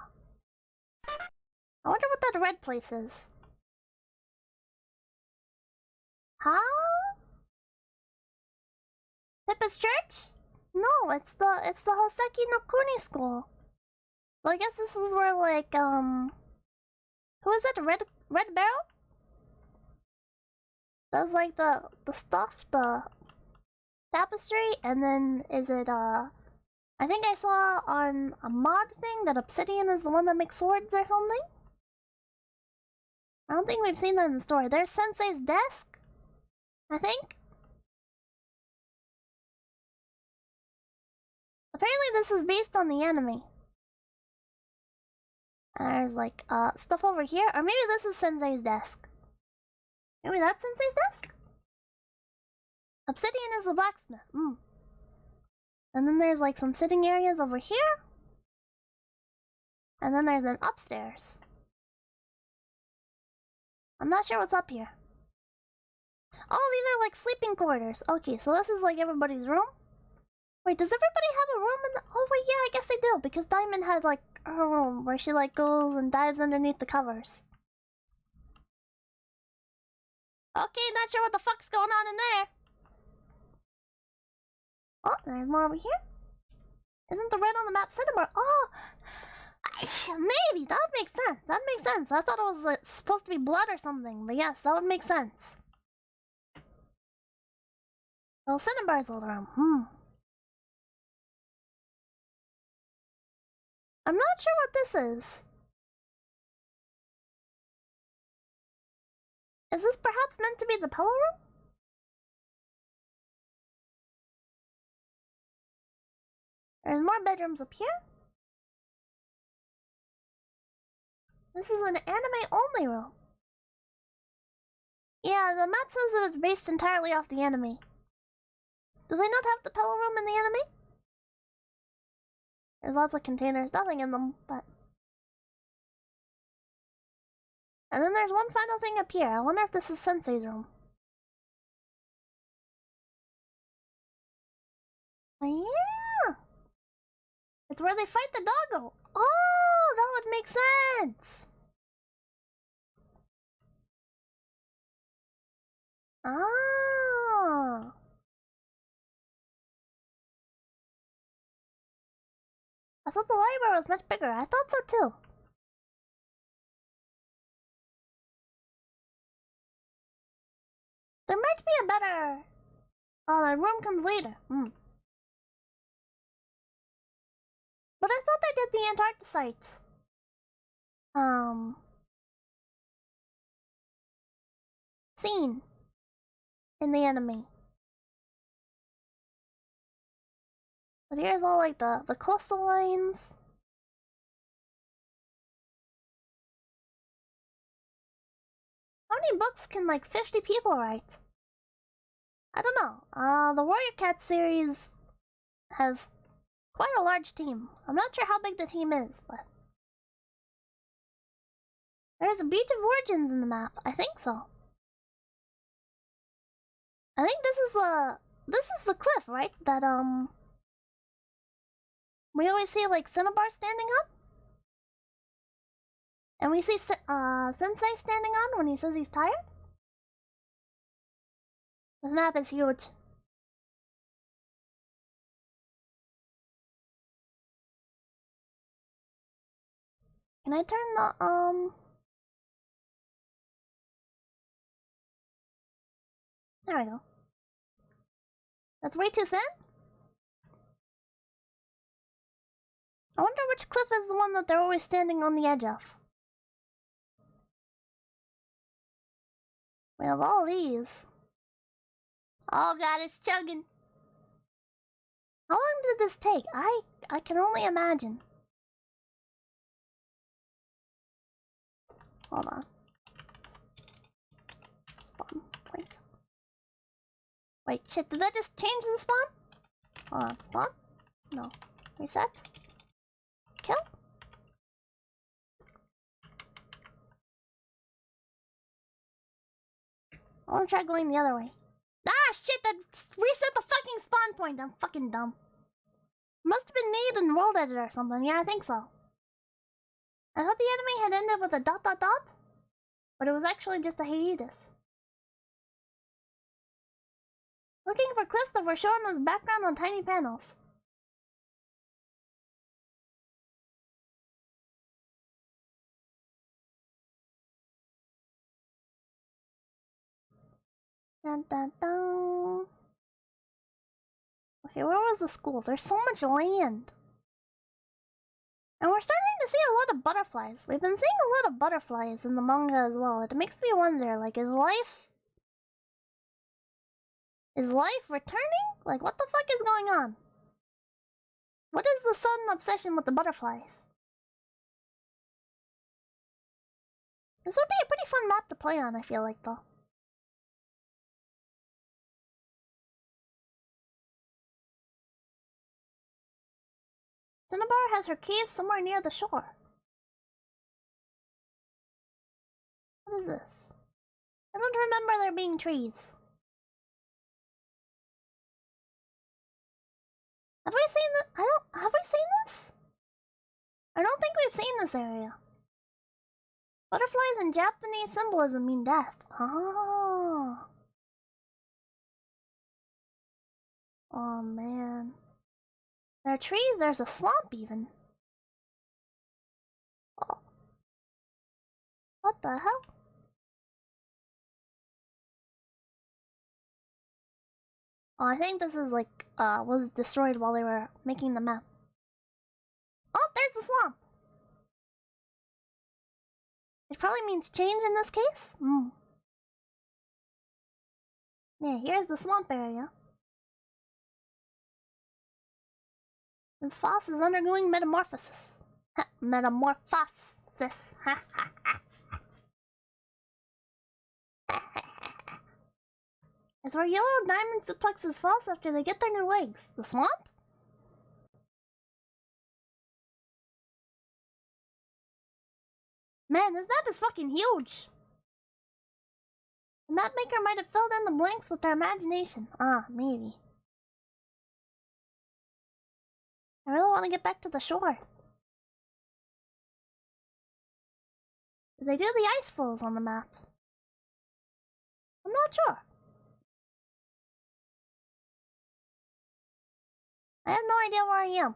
I wonder what that red place is. Huh? Pippa's church? No, it's the Houseki no Kuni school. Well, I guess this is where like who is it? Red Barrel? Does like the stuff, the tapestry, and then is it I think I saw on a mod thing that Obsidian is the one that makes swords or something? I don't think we've seen that in the story. There's Sensei's desk, I think. Apparently this is based on the anime. And there's like stuff over here, or maybe this is Sensei's desk. Maybe that's Sensei's desk? Obsidian is the blacksmith. And then there's like some sitting areas over here. And then there's an upstairs. I'm not sure what's up here. Oh, these are like sleeping quarters. Okay, so this is like everybody's room. Wait, does everybody have a room in the... Oh wait, yeah, I guess they do, because Diamond had like her room where she like goes and dives underneath the covers. Okay, not sure what the fuck's going on in there. Oh, there's more over here. Isn't the red on the map cinema? Oh, maybe that makes sense. That makes sense. I thought it was like, supposed to be blood or something, but yes, that would make sense. Oh, Cinnabar's old room. I'm not sure what this is. Is this perhaps meant to be the pillow room? There's more bedrooms up here. This is an anime-only room. Yeah, the map says that it's based entirely off the anime. Do they not have the pillow room in the anime? There's lots of containers, nothing in them, but... And then there's one final thing up here. I wonder if this is Sensei's room. Oh, yeah! It's where they fight the doggo! Oh, that would make sense! Ah! I thought the library was much bigger. I thought so too. There might be a better... Oh, the room comes later. But I thought they did the Antarctic scene in the anime. But here's all like the coastal lines. How many books can like 50 people write? I don't know. The Warrior Cat series has quite a large team. I'm not sure how big the team is, but there's a Beach of Origins in the map. I think so. I think this is the cliff, right? That we always see like Cinnabar standing up, and we see Sensei standing on when he says he's tired. This map is huge. Can I turn the There we go. That's way too thin? I wonder which cliff is the one that they're always standing on the edge of. We have all these. Oh god, it's chugging. How long did this take? I can only imagine. Hold on. Spawn point. Wait, shit, did that just change the spawn? Hold on, spawn? No. Reset? Kill? I wanna try going the other way. Ah, shit, that reset the fucking spawn point. I'm fucking dumb. Must have been made in World Edit or something. Yeah, I think so. I thought the anime had ended with a ... but it was actually just a hiatus. Looking for cliffs that were shown as background on tiny panels. Dun, dun, dun. Okay, where was the school? There's so much land. And we're starting to see a lot of butterflies. We've been seeing a lot of butterflies in the manga as well. It makes me wonder, like, is life returning? Like, what the fuck is going on? What is the sudden obsession with the butterflies? This would be a pretty fun map to play on, I feel like, though. Cinnabar has her cave somewhere near the shore. What is this? I don't remember there being trees. Have we seen this? Have we seen this? I don't think we've seen this area. Butterflies in Japanese symbolism mean death. Oh. Oh man. There are trees, there's a swamp even. Oh. What the hell? Oh, I think this is like, was destroyed while they were making the map. Oh, there's the swamp! It probably means change in this case? Yeah, here's the swamp area. This foss is undergoing metamorphosis. Metamorphosis. It's where yellow diamond suplexes falls after they get their new legs. The swamp? Man, this map is fucking huge. The map maker might have filled in the blanks with their imagination. Ah, maybe. I really want to get back to the shore. They do the ice falls on the map. I'm not sure. I have no idea where I am.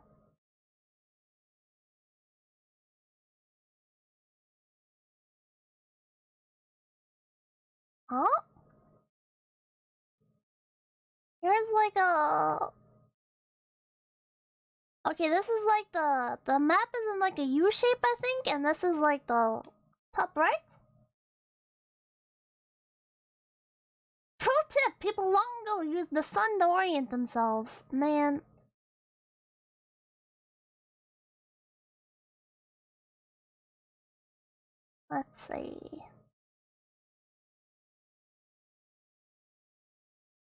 Huh? Here's like a... Okay, this is like the map is in like a U shape, I think, and this is like the top right. Pro tip: people long ago used the sun to orient themselves. Man. Let's see.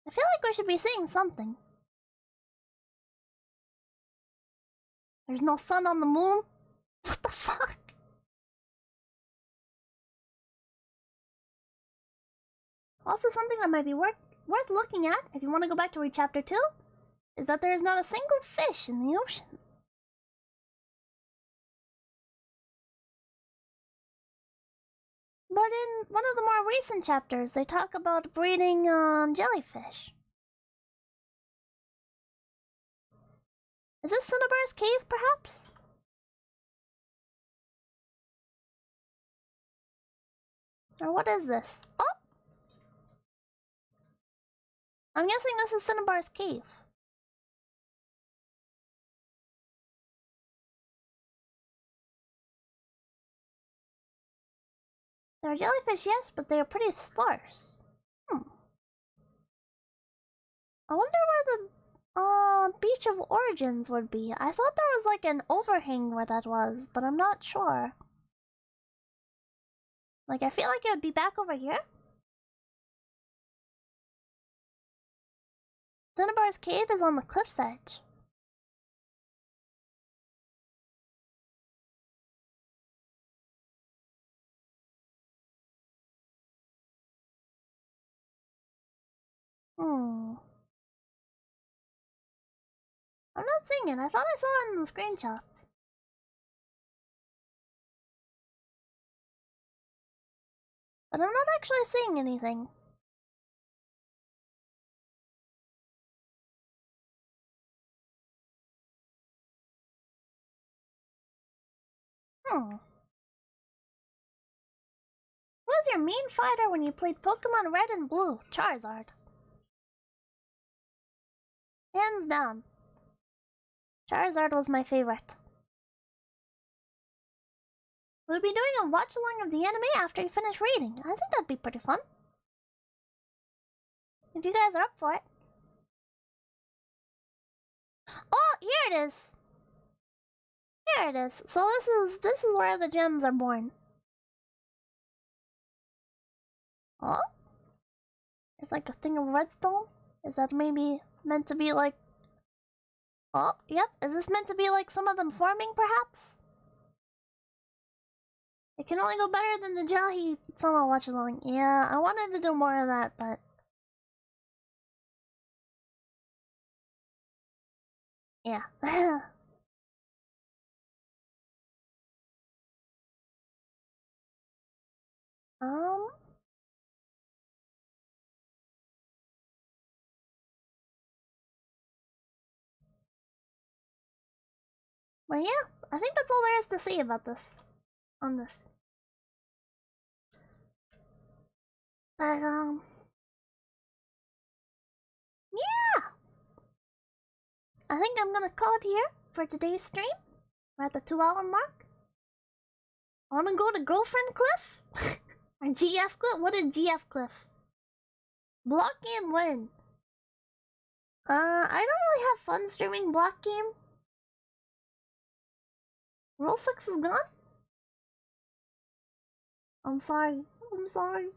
I feel like we should be seeing something. There's no sun on the moon? What the fuck? Also, something that might be worth looking at if you want to go back to read chapter 2 is that there is not a single fish in the ocean. But in one of the more recent chapters, they talk about breeding jellyfish. Is this 𝐶𝑯𝑐𝑏𝗫𝐿 cave, perhaps? Or what is this? Oh! I'm guessing this is 𝐶𝑯𝑐𝑏𝗫𝐿 cave. There are jellyfish, yes, but they are pretty sparse. I wonder where the beach of origins would be. I thought there was like an overhang where that was, but I'm not sure. Like, I feel like it would be back over here. 𝐶𝑯𝑐𝑏𝗫𝐿 cave is on the cliff's edge. I'm not seeing it. I thought I saw it in the screenshots. But I'm not actually seeing anything. Who was your main fighter when you played Pokemon Red and Blue? Charizard. Hands down. Charizard was my favorite. We'll be doing a watch-along of the anime after you finish reading. I think that'd be pretty fun. If you guys are up for it. Oh, here it is! Here it is. So this is where the gems are born. Oh? There's like a thing of redstone? Is that maybe meant to be like... Oh, yep. Is this meant to be like some of them forming, perhaps? It can only go better than the 𝐏𝐡𝐚𝐭 watch-along. Yeah, I wanted to do more of that, but... yeah. Well, yeah, I think that's all there is to say about this. On this. But, yeah! I think I'm gonna call it here for today's stream. We're at the 2-hour mark. I wanna go to Girlfriend Cliff? Or GF Cliff? What is GF Cliff? Block game when? I don't really have fun streaming block game. Rule 6 is gone? I'm sorry. I'm sorry.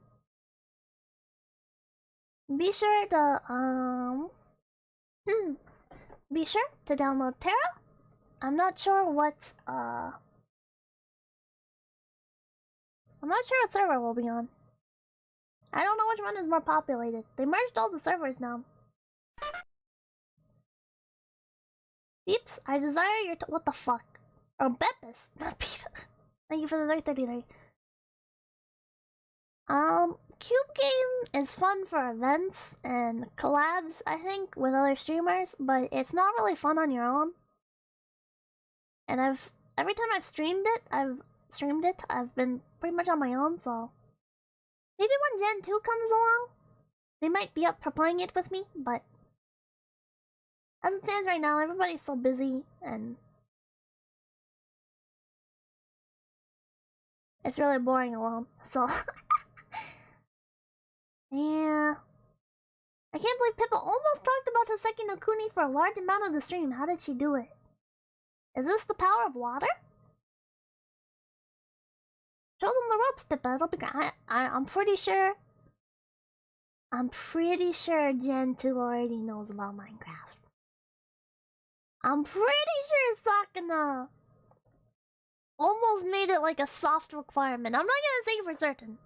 Be sure to, be sure to download Terra. I'm not sure what, I'm not sure what server we'll be on. I don't know which one is more populated. They merged all the servers now. Peeps, I desire your what the fuck? Oh, Beppis, not Pippa. Thank you for the 333. Cube Game is fun for events and collabs, I think, with other streamers, but it's not really fun on your own. And every time I've streamed it, I've been pretty much on my own, so maybe when Gen 2 comes along, they might be up for playing it with me, but as it stands right now, everybody's so busy and it's really boring alone, so yeah. I can't believe Pippa almost talked about Houseki no Kuni for a large amount of the stream. How did she do it? Is this the power of water? Show them the ropes, Pippa. It'll be great. I'm pretty sure Gen 2 already knows about Minecraft. I'm pretty sure Sakana almost made it like a soft requirement. I'm not gonna say for certain,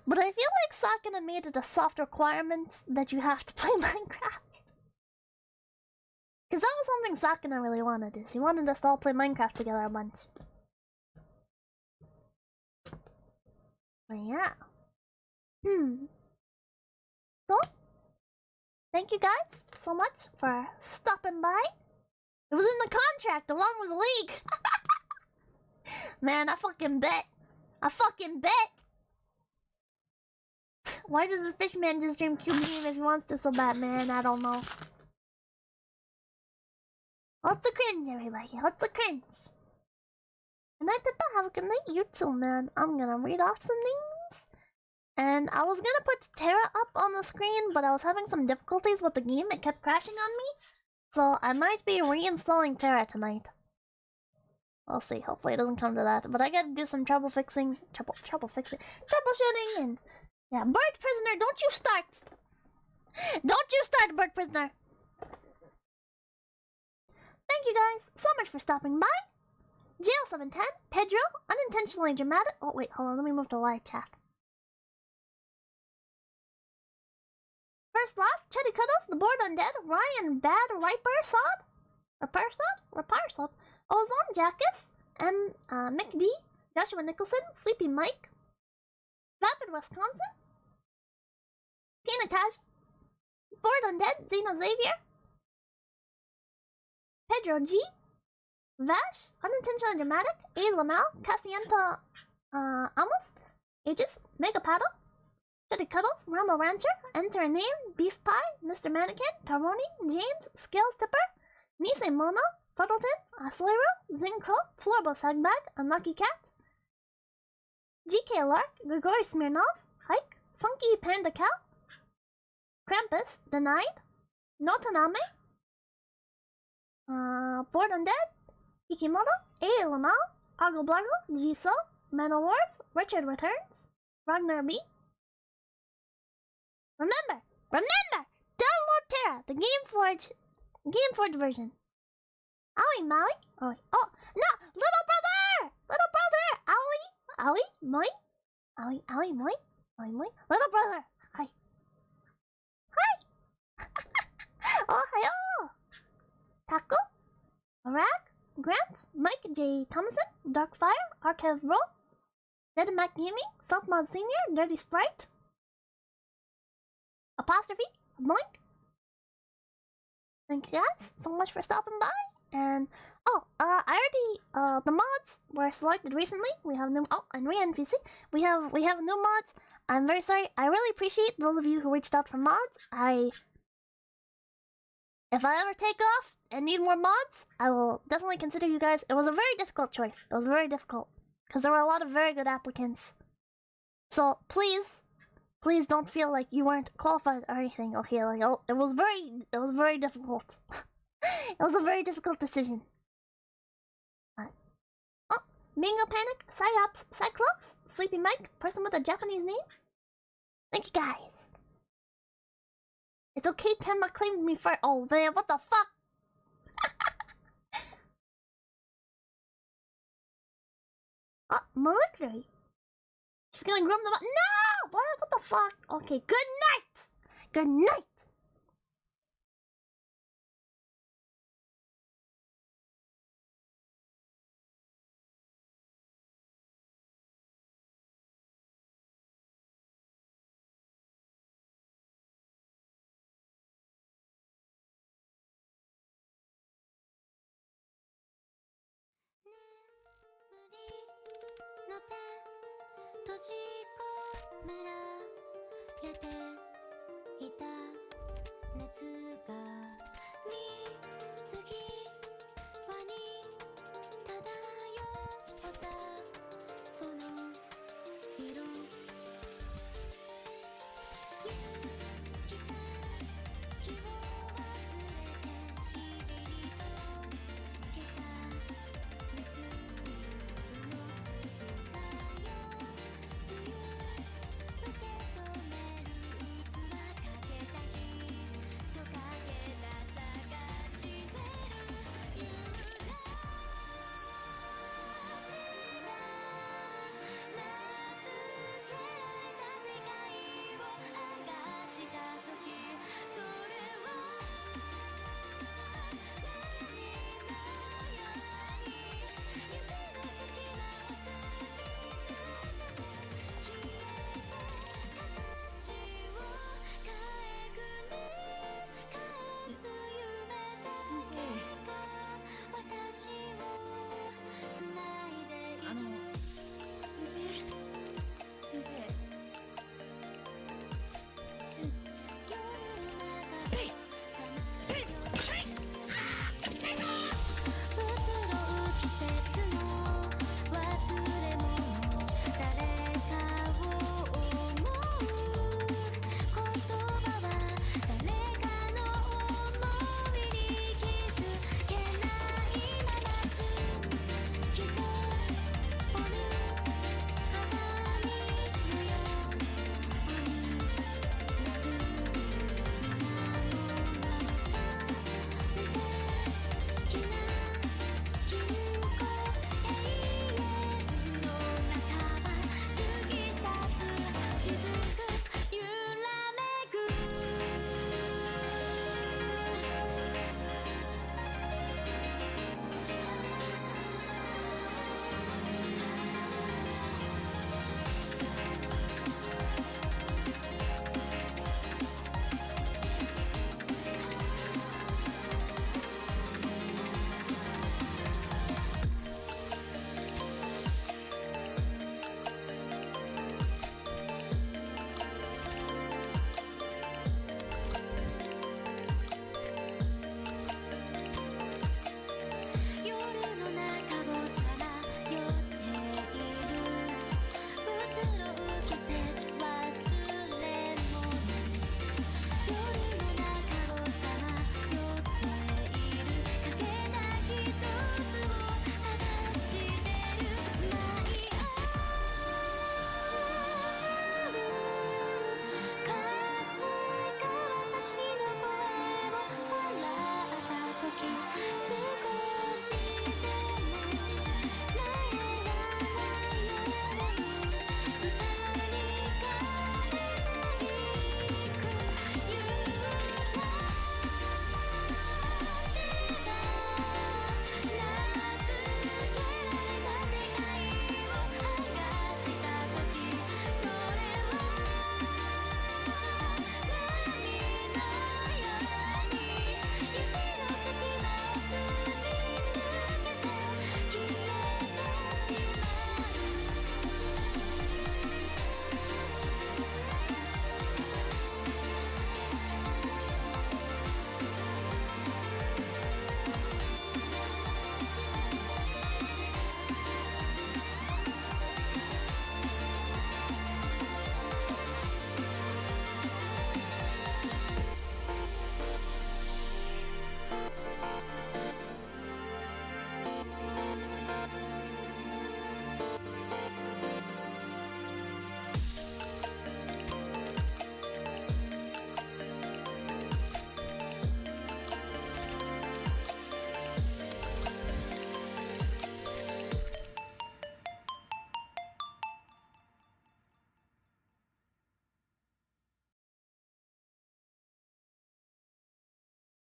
but I feel like Sakana made it a soft requirement that you have to play Minecraft. Because that was something Sakana really wanted, is he wanted us to all play Minecraft together a bunch. But yeah. So, thank you guys so much for stopping by. It was in the contract along with the league. Man, I fucking bet. Why does the Fishman just stream Cube Game if he wants to so bad, man? I don't know. What's the cringe, everybody? What's the cringe? Good night, Pippa. Have a good night. You too, man. I'm gonna read off some things. And I was gonna put Terra up on the screen, but I was having some difficulties with the game. It kept crashing on me. So I might be reinstalling Terra tonight. We'll see. Hopefully it doesn't come to that. But I gotta do some troubleshooting, and yeah, Bird Prisoner, don't you start! Don't you start, Bird Prisoner! Thank you guys so much for stopping by. Jail710, Pedro, Unintentionally Dramatic. Oh wait, hold on, let me move to live chat. First Lost, Chetty Cuddles, The Bored Undead, Ryan Bad Riper Sod? Repair Sod? Ozone Jackus, Mick D, Joshua Nicholson, Sleepy Mike, Rapid Wisconsin, Kinakaji, Bored Undead, Zeno Xavier, Pedro G, Vash, Unintentionally Dramatic, A. Lamal, Casienta Amos, Aegis, Mega Paddle, Chetty Cuddles, Rama Rancher, Enter a Name, Beef Pie, Mr. Mannequin, Taroni, James, Scales Tipper, Nisei Mono, Puddleton, Aslero, Zinko, Florbo Sagbag, Unlucky Cat, GK Lark, Grigory Smirnov, Hike, Funky Panda Cow, Krampus, Denied, Notaname, Bored Undead, Ikimoto, A. Lamal, Argle Blargle, Jiso, Metal Wars, Richard Returns, Ragnar B. Remember! Download Terra, the Gameforge version. Owie, Maui? Oh, no! Little brother! Owie, moi? Owie, moi? Little brother! Hi. Oh, hiyo! Taco? Arak? Grant? Mike J. Thomason? Darkfire? Archive Roll? Dead Mac Gaming? Softmod Senior? Dirty Sprite? Apostrophe? Blink? Thank you guys so much for stopping by. And the mods were selected recently. We have new and re-NPC. We have new mods. I'm very sorry. I really appreciate those of you who reached out for mods. If I ever take off and need more mods, I will definitely consider you guys. It was a very difficult choice. It was very difficult because there were a lot of very good applicants. So please don't feel like you weren't qualified or anything. Okay, like it was very difficult. It was a very difficult decision. Mingo Panic, Psyops, Cyclops, Sleepy Mike, person with a Japanese name. Thank you guys. It's okay, Tenma claimed me for. Oh man, what the fuck? Molecular. She's gonna groom them up. No! What the fuck? Okay, good night! Good night! 閉じ込められていた熱が水際に